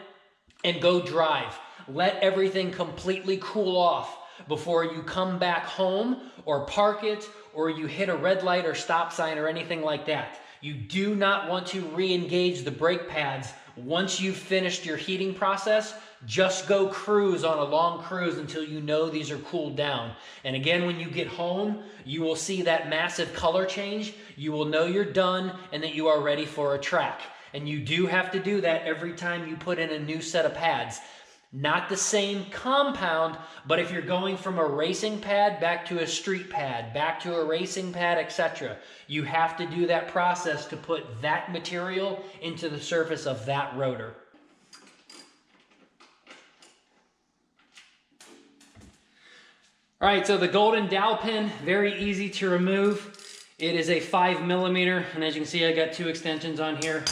and go drive. Let everything completely cool off before you come back home or park it or you hit a red light or stop sign or anything like that. You do not want to re-engage the brake pads once you've finished your heating process. Just go cruise on a long cruise until you know these are cooled down. And again, when you get home, you will see that massive color change. You will know you're done and that you are ready for a track. And you do have to do that every time you put in a new set of pads. Not the same compound, but if you're going from a racing pad back to a street pad, back to a racing pad, etc., you have to do that process to put that material into the surface of that rotor. All right, so the golden dowel pin, very easy to remove. It is a 5mm, and as you can see, I got two extensions on here,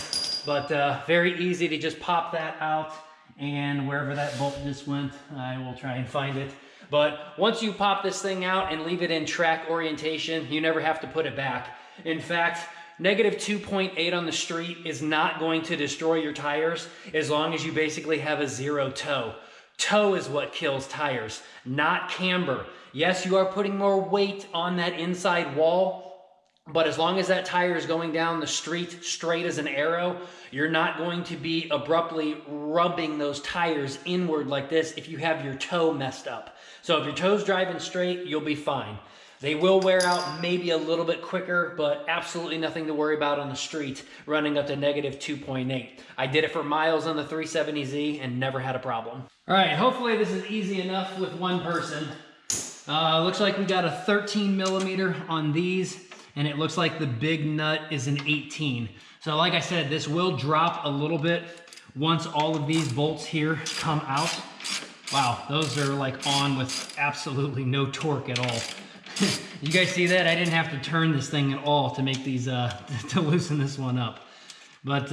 but very easy to just pop that out. And wherever that bolt just went, I will try and find it. But once you pop this thing out and leave it in track orientation, you never have to put it back. In fact, negative 2.8 on the street is not going to destroy your tires as long as you basically have a zero toe. Toe is what kills tires, not camber. Yes, you are putting more weight on that inside wall, but as long as that tire is going down the street straight as an arrow, you're not going to be abruptly rubbing those tires inward like this if you have your toe messed up. So if your toe's driving straight, you'll be fine. They will wear out maybe a little bit quicker, but absolutely nothing to worry about on the street running up to negative 2.8. I did it for miles on the 370Z and never had a problem. All right, hopefully this is easy enough with one person. Looks like we got a 13mm on these. And it looks like the big nut is an 18. So like I said, this will drop a little bit once all of these bolts here come out. Wow, those are like on with absolutely no torque at all. You guys see that? I didn't have to turn this thing at all to make these, to loosen this one up. But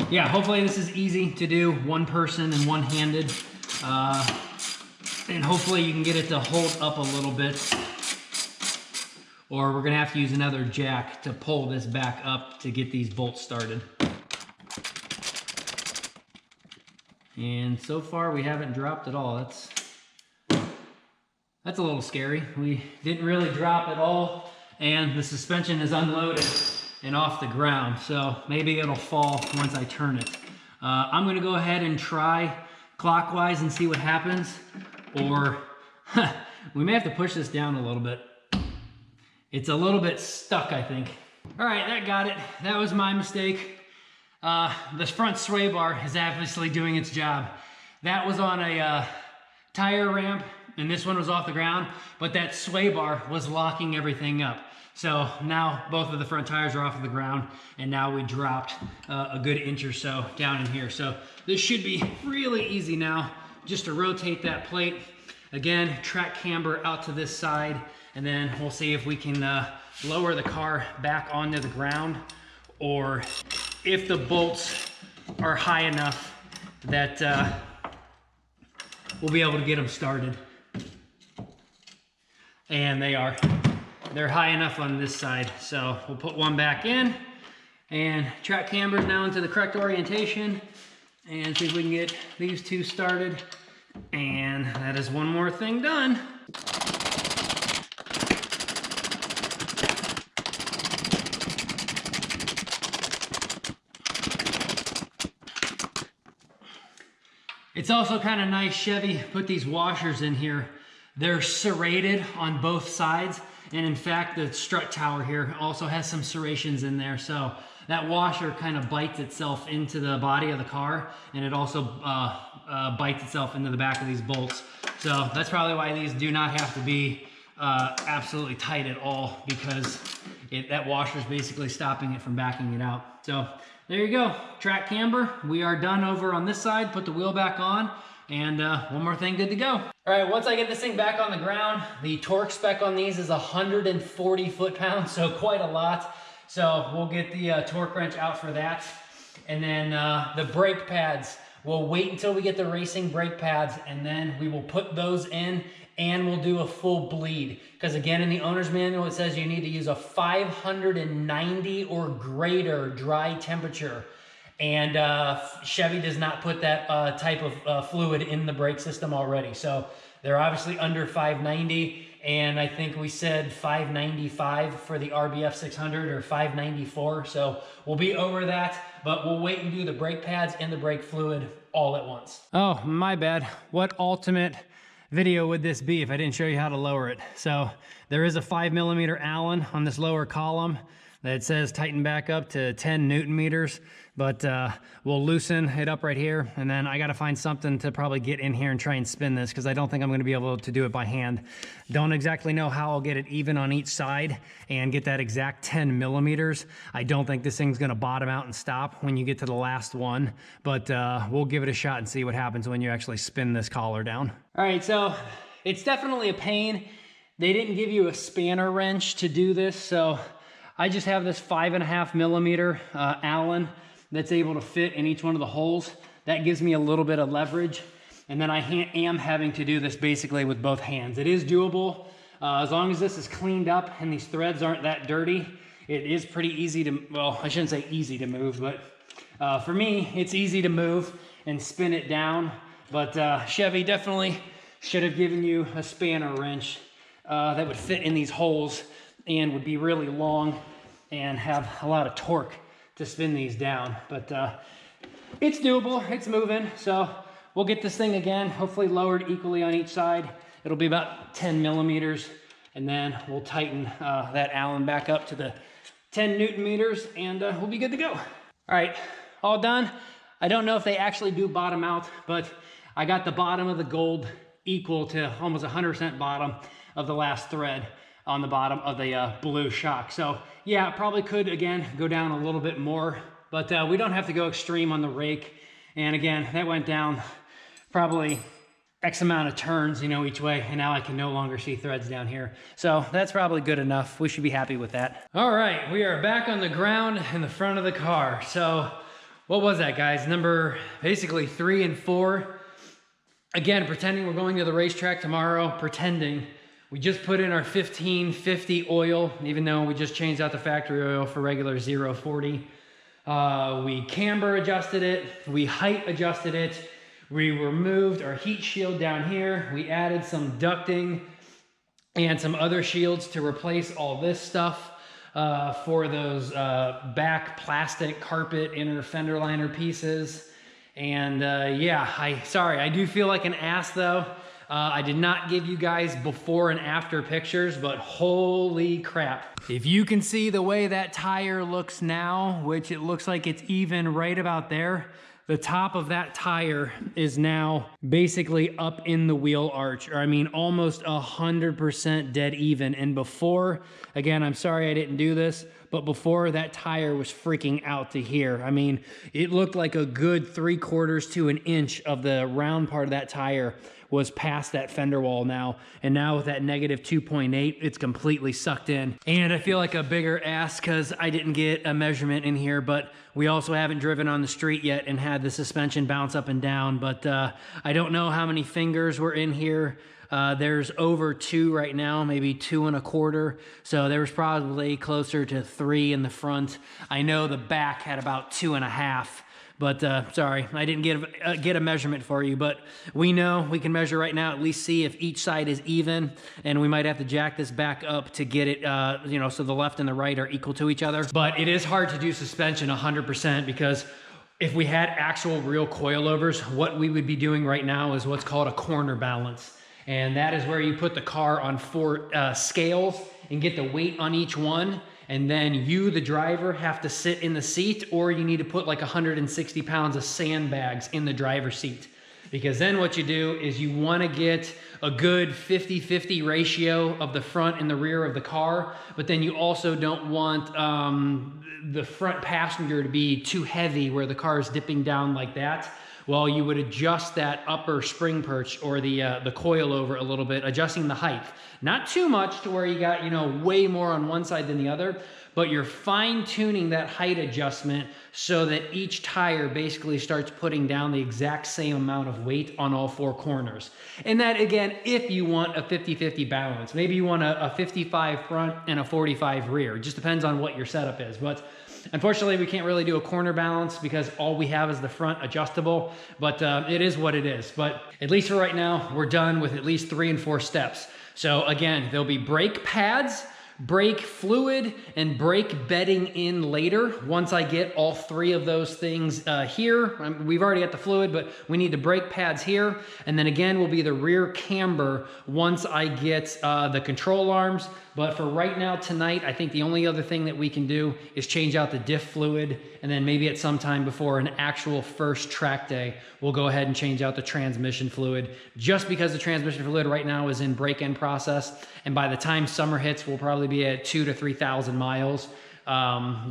yeah, hopefully this is easy to do, one person and one-handed. And hopefully you can get it to hold up a little bit. Or we're gonna have to use another jack to pull this back up to get these bolts started. And so far we haven't dropped at all. That's a little scary. We didn't really drop at all, and the suspension is unloaded and off the ground. So maybe it'll fall once I turn it. I'm gonna go ahead and try clockwise and see what happens, or we may have to push this down a little bit. It's a little bit stuck, I think. All right, that got it. That was my mistake. This front sway bar is obviously doing its job. That was on a tire ramp, and this one was off the ground, but that sway bar was locking everything up. So now both of the front tires are off of the ground, and now we dropped a good inch or so down in here. So this should be really easy now, just to rotate that plate. Again, track camber out to this side, and then we'll see if we can lower the car back onto the ground, or if the bolts are high enough that we'll be able to get them started. And they are. They're high enough on this side. So we'll put one back in, and track camber now into the correct orientation, and see if we can get these two started. And that is one more thing done. It's also kind of nice, Chevy put these washers in here. They're serrated on both sides. And in fact, the strut tower here also has some serrations in there. So that washer kind of bites itself into the body of the car, and it also bites itself into the back of these bolts. So that's probably why these do not have to be absolutely tight at all, because that washer is basically stopping it from backing it out. So there you go, track camber. We are done over on this side. Put the wheel back on, and one more thing, good to go. All right, once I get this thing back on the ground, the torque spec on these is 140 foot-pounds, so quite a lot. So we'll get the torque wrench out for that. And then the brake pads, we'll wait until we get the racing brake pads, and then we will put those in, and we'll do a full bleed. Because again, in the owner's manual, it says you need to use a 590 or greater dry temperature. And Chevy does not put that type of fluid in the brake system already. So they're obviously under 590. And I think we said 595 for the RBF 600 or 594. So we'll be over that, but we'll wait and do the brake pads and the brake fluid all at once. Oh, my bad. What ultimate video would this be if I didn't show you how to lower it? So there is a 5mm Allen on this lower column that says tighten back up to 10 Newton meters, but we'll loosen it up right here, and then I gotta find something to probably get in here and try and spin this, because I don't think I'm gonna be able to do it by hand. Don't exactly know how I'll get it even on each side and get that exact 10mm. I don't think this thing's gonna bottom out and stop when you get to the last one, but we'll give it a shot and see what happens when you actually spin this collar down. All right, so it's definitely a pain. They didn't give you a spanner wrench to do this, so I just have this 5.5mm Allen that's able to fit in each one of the holes. That gives me a little bit of leverage. And then I am having to do this basically with both hands. It is doable. As long as this is cleaned up and these threads aren't that dirty, it is pretty easy to, well, I shouldn't say easy to move, but for me, it's easy to move and spin it down. But Chevy definitely should have given you a spanner wrench that would fit in these holes and would be really long and have a lot of torque to spin these down. But it's doable, it's moving. So we'll get this thing again, hopefully lowered equally on each side. It'll be about 10mm, and then we'll tighten that Allen back up to the 10 Newton meters, and we'll be good to go. All right, all done. I don't know if they actually do bottom out, but I got the bottom of the gold equal to almost 100% bottom of the last thread on the bottom of the blue shock. So yeah, probably could, again, go down a little bit more, but we don't have to go extreme on the rake. And again, that went down probably X amount of turns, you know, each way, and now I can no longer see threads down here. So that's probably good enough. We should be happy with that. All right, we are back on the ground in the front of the car. So what was that, guys? Number basically 3 and 4. Again, pretending we're going to the racetrack tomorrow, pretending. We just put in our 1550 oil, even though we just changed out the factory oil for regular 040. We camber adjusted it, we height adjusted it, we removed our heat shield down here, we added some ducting and some other shields to replace all this stuff for those back plastic carpet inner fender liner pieces. And yeah, sorry, I do feel like an ass though. I did not give you guys before and after pictures, but holy crap. If you can see the way that tire looks now, which it looks like it's even right about there, the top of that tire is now basically up in the wheel arch, or I mean almost 100% dead even. And before, again, I'm sorry I didn't do this, but before that tire was freaking out to here. I mean, it looked like a good 3/4 to an inch of the round part of that tire was past that fender wall now. And now with that -2.8, it's completely sucked in. And I feel like a bigger ass because I didn't get a measurement in here, but we also haven't driven on the street yet and had the suspension bounce up and down. But I don't know how many fingers were in here. There's over 2 right now, maybe 2 1/4. So there was probably closer to 3 in the front. I know the back had about 2 1/2. But sorry, I didn't get a measurement for you, but we know we can measure right now, at least see if each side is even, and we might have to jack this back up to get it, you know, so the left and the right are equal to each other. But it is hard to do suspension 100% because If we had actual real coilovers, what we would be doing right now is what's called a corner balance. And that is where you put the car on 4 scales and get the weight on each one. And then you, the driver, have to sit in the seat, or you need to put like 160 pounds of sandbags in the driver's seat. Because then what you do is you want to get a good 50-50 ratio of the front and the rear of the car, but then you also don't want the front passenger to be too heavy where the car is dipping down like that. Well, you would adjust that upper spring perch or the coilover a little bit, adjusting the height. Not too much to where you got, you know, way more on one side than the other, but you're fine tuning that height adjustment so that each tire basically starts putting down the exact same amount of weight on all 4 corners. And that, again, if you want a 50-50 balance. Maybe you want a 55 front and a 45 rear. It just depends on what your setup is. But unfortunately, we can't really do a corner balance because all we have is the front adjustable, but it is what it is. But at least for right now, we're done with at least 3 and 4 steps. So again, there'll be brake pads, brake fluid, and brake bedding in later. Once I get all 3 of those things here, we've already got the fluid, but we need the brake pads here. And then again will be the rear camber once I get the control arms. But for right now, tonight, I think the only other thing that we can do is change out the diff fluid, and then maybe at some time before an actual first track day, we'll go ahead and change out the transmission fluid, just because the transmission fluid right now is in break-in process, and by the time summer hits, we'll probably be at 2,000 to 3,000 miles.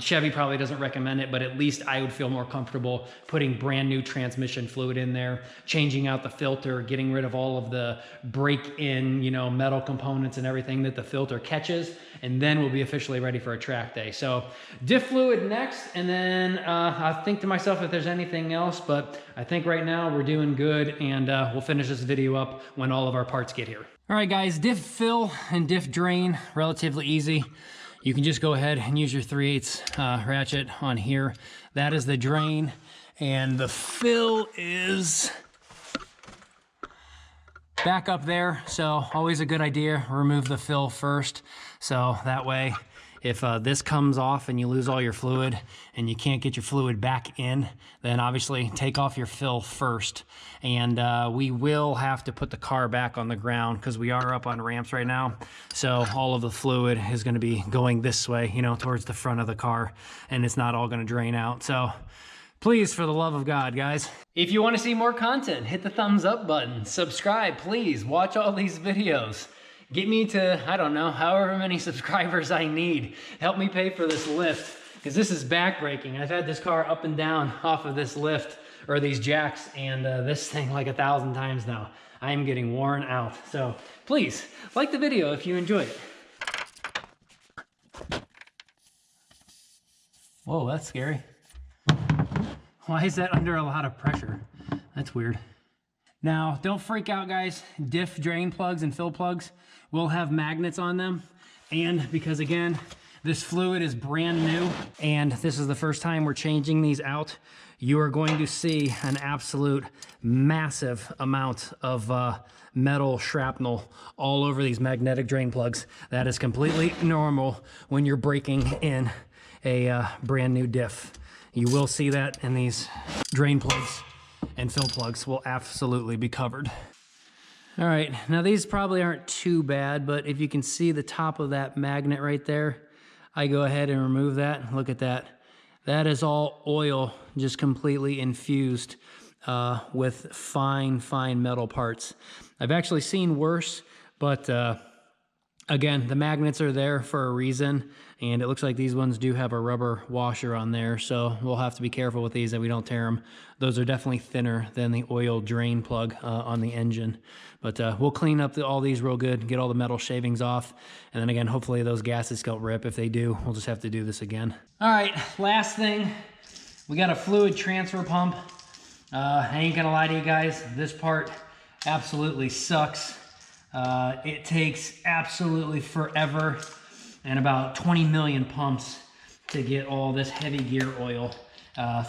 Chevy probably doesn't recommend it, but at least I would feel more comfortable putting brand new transmission fluid in there, changing out the filter, getting rid of all of the break-in, you know, metal components and everything that the filter catches, and then we'll be officially ready for a track day. So diff fluid next, and then I'll think to myself if there's anything else, but I think right now we're doing good, and we'll finish this video up when all of our parts get here. All right, guys, diff fill and diff drain, relatively easy. You can just go ahead and use your 3/8 ratchet on here. That is the drain, and the fill is back up there. So always a good idea, remove the fill first. So that way, if this comes off and you lose all your fluid and you can't get your fluid back in, then obviously take off your fill first. And we will have to put the car back on the ground because we are up on ramps right now. So all of the fluid is going to be going this way, you know, towards the front of the car, and it's not all going to drain out. So please, for the love of God, guys, if you want to see more content, hit the thumbs up button, subscribe, please, watch all these videos. Get me to, I don't know, however many subscribers I need. Help me pay for this lift, because this is backbreaking. I've had this car up and down off of this lift, or these jacks, and this thing like 1,000 times now. I am getting worn out. So please, like the video if you enjoyed it. Whoa, that's scary. Why is that under a lot of pressure? That's weird. Now, don't freak out, guys. Diff drain plugs and fill plugs will have magnets on them. And because, again, this fluid is brand new, and this is the first time we're changing these out, you are going to see an absolute massive amount of metal shrapnel all over these magnetic drain plugs. That is completely normal when you're breaking in a brand new diff. You will see that, and these drain plugs and fill plugs will absolutely be covered. All right, now these probably aren't too bad, but if you can see the top of that magnet right there, I go ahead and remove that. Look at that. That is all oil, just completely infused with fine, fine metal parts. I've actually seen worse, but again, the magnets are there for a reason, and it looks like these ones do have a rubber washer on there, so we'll have to be careful with these that we don't tear them. Those are definitely thinner than the oil drain plug on the engine. But we'll clean up all these real good, get all the metal shavings off, and then again, hopefully those gaskets don't rip. If they do, we'll just have to do this again. All right, last thing, we got a fluid transfer pump. I ain't gonna lie to you guys, this part absolutely sucks. It takes absolutely forever and about 20 million pumps to get all this heavy gear oil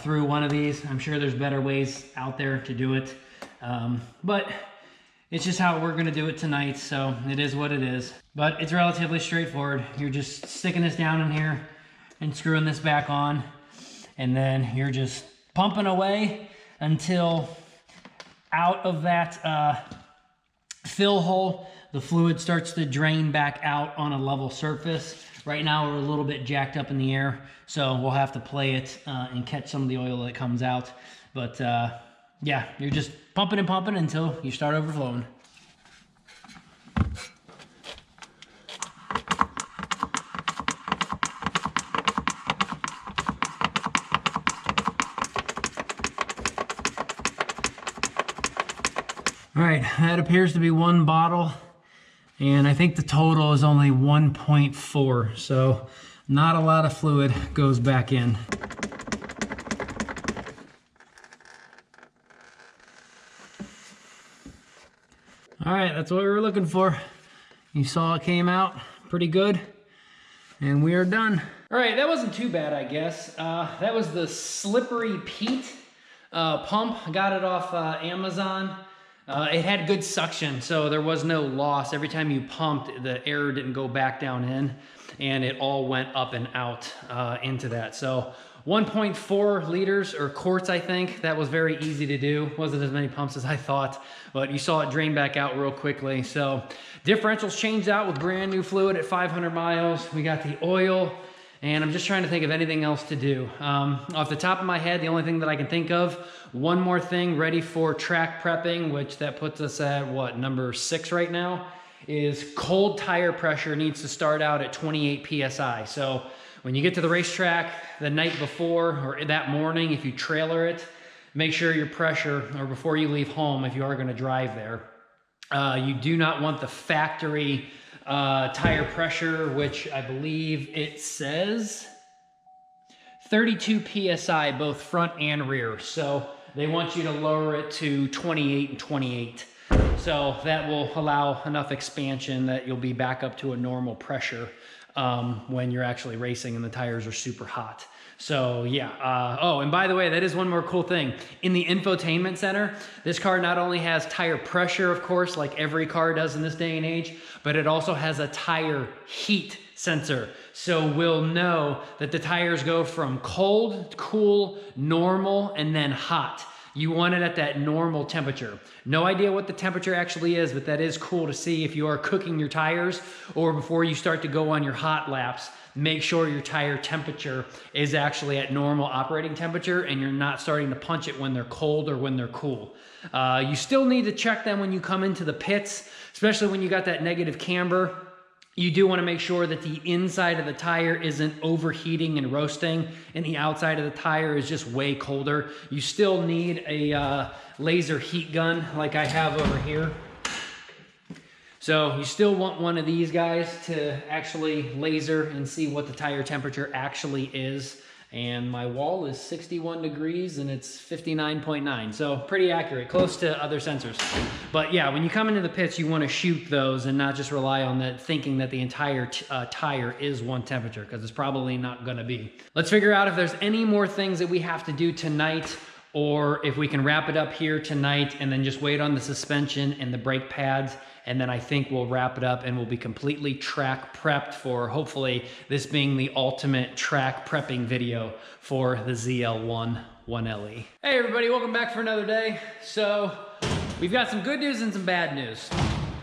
through one of these. I'm sure there's better ways out there to do it, but it's just how we're gonna do it tonight, so it is what it is. But it's relatively straightforward. You're just sticking this down in here and screwing this back on, and then you're just pumping away until out of that fill hole, the fluid starts to drain back out on a level surface. Right now we're a little bit jacked up in the air, so we'll have to play it and catch some of the oil that comes out. But yeah, you're just pumping and pumping until you start overflowing. All right, that appears to be one bottle, and I think the total is only 1.4, so not a lot of fluid goes back in. All right, that's what we were looking for. You saw it came out pretty good, and we are done. All right, that wasn't too bad, I guess. That was the Slippery Pete pump. I got it off Amazon. It had good suction, so there was no loss. Every time you pumped, the air didn't go back down in, and it all went up and out into that. So 1.4 liters or quarts, I think. That was very easy to do. Wasn't as many pumps as I thought, but you saw it drain back out real quickly. So differentials changed out with brand new fluid at 500 miles. We got the oil, and I'm just trying to think of anything else to do. Off the top of my head, the only thing that I can think of, one more thing ready for track prepping, which that puts us at what, number 6 right now, is cold tire pressure needs to start out at 28 PSI. So when you get to the racetrack the night before or that morning, if you trailer it, make sure your pressure, or before you leave home, if you are gonna drive there, you do not want the factory tire pressure, which I believe it says 32 PSI, both front and rear. So they want you to lower it to 28 and 28. So that will allow enough expansion that you'll be back up to a normal pressure when you're actually racing and the tires are super hot. So yeah, oh, and by the way, that is one more cool thing. In the infotainment center, this car not only has tire pressure, of course, like every car does in this day and age, but it also has a tire heat sensor. So we'll know that the tires go from cold, cool, normal, and then hot. You want it at that normal temperature. No idea what the temperature actually is, but that is cool to see if you are cooking your tires, or before you start to go on your hot laps, make sure your tire temperature is actually at normal operating temperature and you're not starting to punch it when they're cold or when they're cool. You still need to check them when you come into the pits, especially when you got that negative camber. You do want to make sure that the inside of the tire isn't overheating and roasting and the outside of the tire is just way colder. You still need a laser heat gun like I have over here. So you still want one of these guys to actually laser and see what the tire temperature actually is. And my wall is 61 degrees and it's 59.9. So pretty accurate, close to other sensors. But yeah, when you come into the pits, you want to shoot those and not just rely on that, thinking that the entire tire is one temperature, because it's probably not going to be. Let's figure out if there's any more things that we have to do tonight, or if we can wrap it up here tonight and then just wait on the suspension and the brake pads. And then I think we'll wrap it up and we'll be completely track prepped for, hopefully, this being the ultimate track prepping video for the ZL1 1LE. Hey everybody, welcome back for another day. So we've got some good news and some bad news.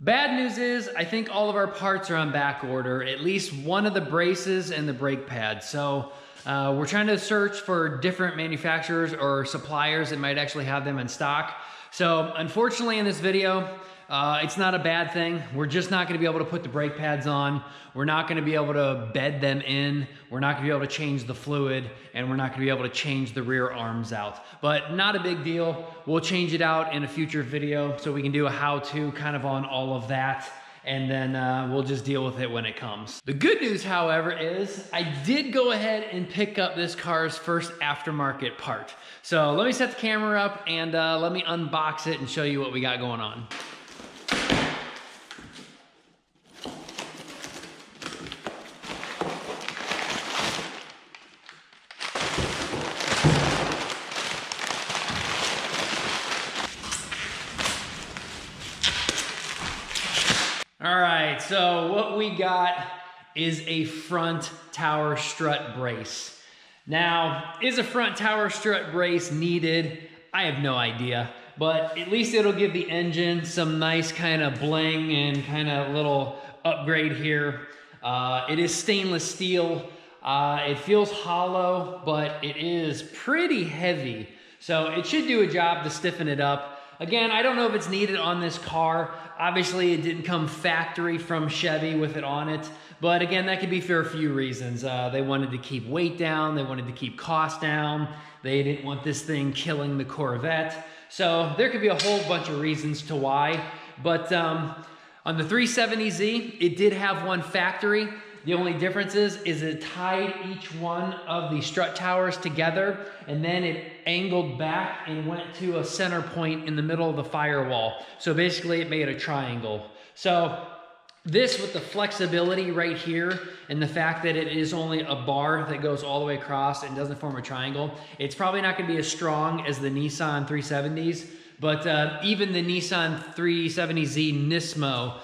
Bad news is I think all of our parts are on back order, at least one of the braces and the brake pads. So we're trying to search for different manufacturers or suppliers that might actually have them in stock. So unfortunately in this video, it's not a bad thing. We're just not gonna be able to put the brake pads on. We're not gonna be able to bed them in. We're not gonna be able to change the fluid, and we're not gonna be able to change the rear arms out. But not a big deal. We'll change it out in a future video so we can do a how-to kind of on all of that. And then we'll just deal with it when it comes. The good news, however, is I did go ahead and pick up this car's first aftermarket part. So let me set the camera up and let me unbox it and show you what we got going on. All right, so what we got is a front tower strut brace. Now, is a front tower strut brace needed? I have no idea, but at least it'll give the engine some nice kind of bling and kind of little upgrade here. It is stainless steel. It feels hollow, but it is pretty heavy. So it should do a job to stiffen it up. Again, I don't know if it's needed on this car. Obviously, it didn't come factory from Chevy with it on it. But again, that could be for a few reasons. They wanted to keep weight down. They wanted to keep cost down. They didn't want this thing killing the Corvette. So there could be a whole bunch of reasons to why. But on the 370Z, it did have one factory. The only difference is it tied each one of the strut towers together, and then it angled back and went to a center point in the middle of the firewall. So basically it made a triangle. So this, with the flexibility right here and the fact that it is only a bar that goes all the way across and doesn't form a triangle, it's probably not going to be as strong as the Nissan 370s. But even the Nissan 370Z Nismo,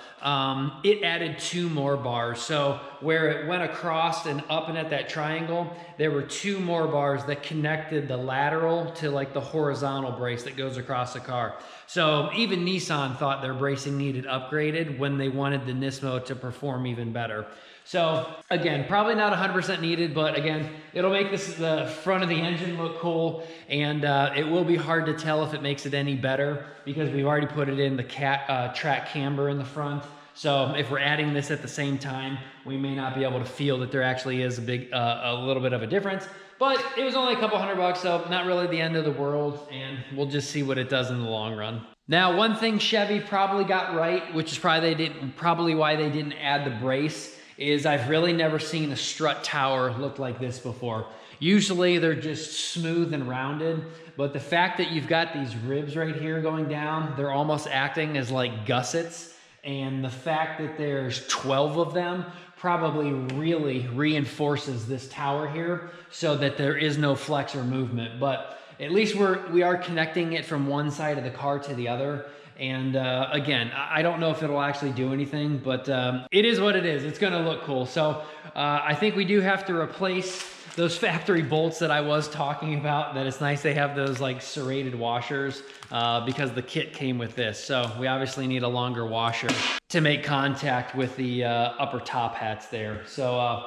it added 2 more bars. So where it went across and up and at that triangle, there were 2 more bars that connected the lateral to like the horizontal brace that goes across the car. So even Nissan thought their bracing needed upgraded when they wanted the Nismo to perform even better. So again, probably not 100% needed, but again, it'll make the front of the engine look cool, and it will be hard to tell if it makes it any better because we've already put it in the track camber in the front. So if we're adding this at the same time, we may not be able to feel that there actually is a little bit of a difference. But it was only a couple $100, so not really the end of the world, and we'll just see what it does in the long run. Now, one thing Chevy probably got right, which is probably why they didn't add the brace, is I've really never seen a strut tower look like this before. Usually they're just smooth and rounded, but the fact that you've got these ribs right here going down, they're almost acting as like gussets, and the fact that there's 12 of them probably really reinforces this tower here so that there is no flex or movement. But at least we are connecting it from one side of the car to the other. And again, I don't know if it'll actually do anything, but it is what it is. It's gonna look cool. So I think we do have to replace those factory bolts that I was talking about. That it's nice they have those like serrated washers because the kit came with this. So we obviously need a longer washer to make contact with the upper top hats there. So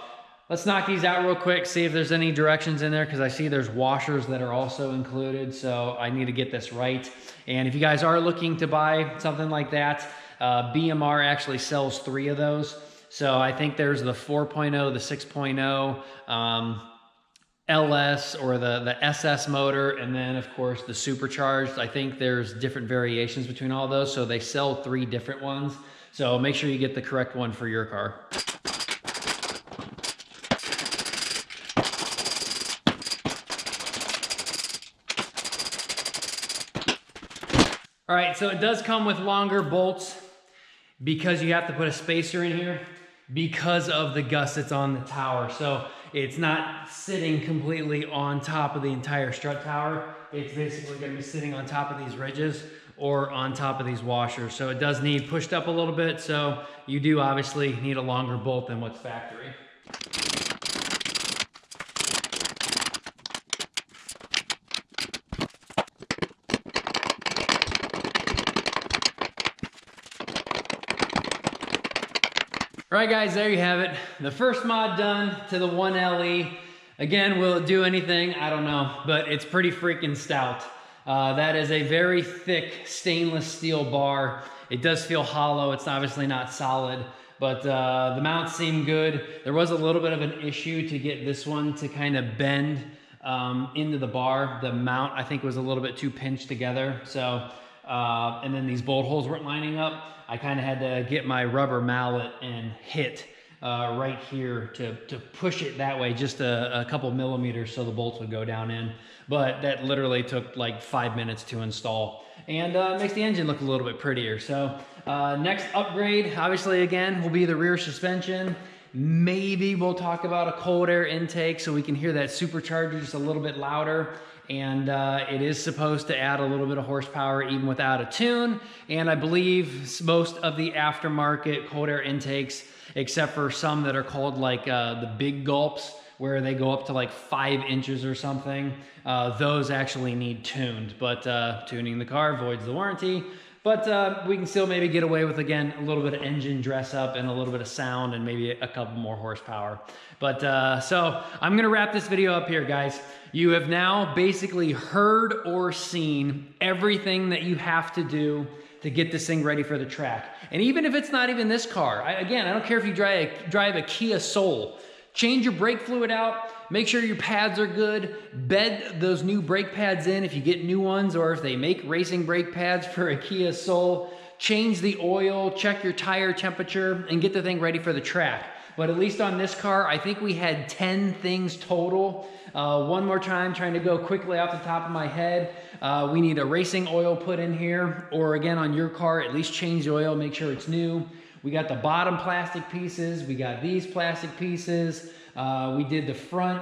let's knock these out real quick, see if there's any directions in there, because I see there's washers that are also included, so I need to get this right. And if you guys are looking to buy something like that, BMR actually sells 3 of those. So I think there's the 4.0, the 6.0, LS or the SS motor, and then of course the supercharged. I think there's different variations between all those, so they sell 3 different ones. So make sure you get the correct one for your car. All right, so it does come with longer bolts because you have to put a spacer in here because of the gussets on the tower. So it's not sitting completely on top of the entire strut tower. It's basically gonna be sitting on top of these ridges or on top of these washers. So it does need pushed up a little bit. So you do obviously need a longer bolt than what's factory. All right, guys, there you have it. The first mod done to the 1LE. Again, will it do anything? I don't know, but it's pretty freaking stout. That is a very thick stainless steel bar. It does feel hollow. It's obviously not solid, but the mounts seem good. There was a little bit of an issue to get this one to kind of bend into the bar. The mount, I think, was a little bit too pinched together. So, and then these bolt holes weren't lining up. I kind of had to get my rubber mallet and hit right here to push it that way, just a couple millimeters so the bolts would go down in. But that literally took like 5 minutes to install, and makes the engine look a little bit prettier. So next upgrade, obviously, again, will be the rear suspension. Maybe we'll talk about a cold air intake so we can hear that supercharger just a little bit louder. And it is supposed to add a little bit of horsepower even without a tune. And I believe most of the aftermarket cold air intakes, except for some that are called like the big gulps, where they go up to like 5 inches or something. Those actually need tuned, but tuning the car voids the warranty. But we can still maybe get away with, again, a little bit of engine dress up and a little bit of sound and maybe a couple more horsepower. But so I'm gonna wrap this video up here, guys. You have now basically heard or seen everything that you have to do to get this thing ready for the track. And even if it's not even this car, again, I don't care if you drive a Kia Soul, change your brake fluid out, make sure your pads are good, bed those new brake pads in if you get new ones, or if they make racing brake pads for a Kia Soul, change the oil, check your tire temperature, and get the thing ready for the track. But at least on this car, I think we had 10 things total. One more time, trying to go quickly off the top of my head. We need a racing oil put in here, or again on your car, at least change the oil, make sure it's new. We got the bottom plastic pieces. We got these plastic pieces. We did the front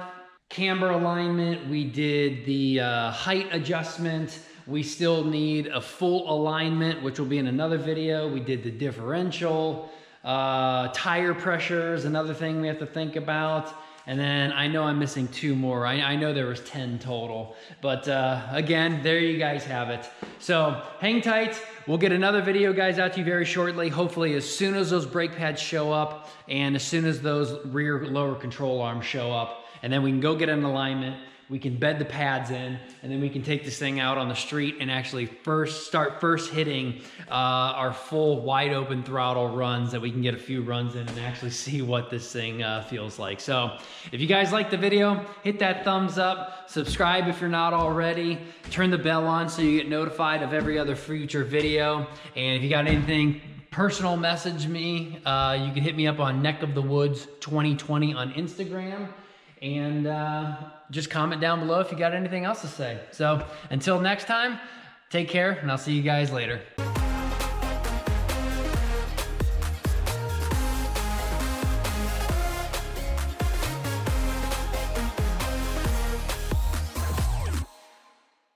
camber alignment. We did the height adjustment. We still need a full alignment, which will be in another video. We did the differential. Tire pressure is another thing we have to think about. And then I know I'm missing 2 more. I know there was 10 total. But again, there you guys have it. So hang tight. We'll get another video, guys, out to you very shortly. Hopefully as soon as those brake pads show up and as soon as those rear lower control arms show up. And then we can go get an alignment. We can bed the pads in, and then we can take this thing out on the street and actually start hitting our full wide open throttle runs, that we can get a few runs in and actually see what this thing feels like. So if you guys like the video, hit that thumbs up, subscribe if you're not already, turn the bell on so you get notified of every other future video. And if you got anything, personal message me. You can hit me up on NeckofTheWoods 2020 on Instagram. And just comment down below if you got anything else to say. So until next time, take care, and I'll see you guys later.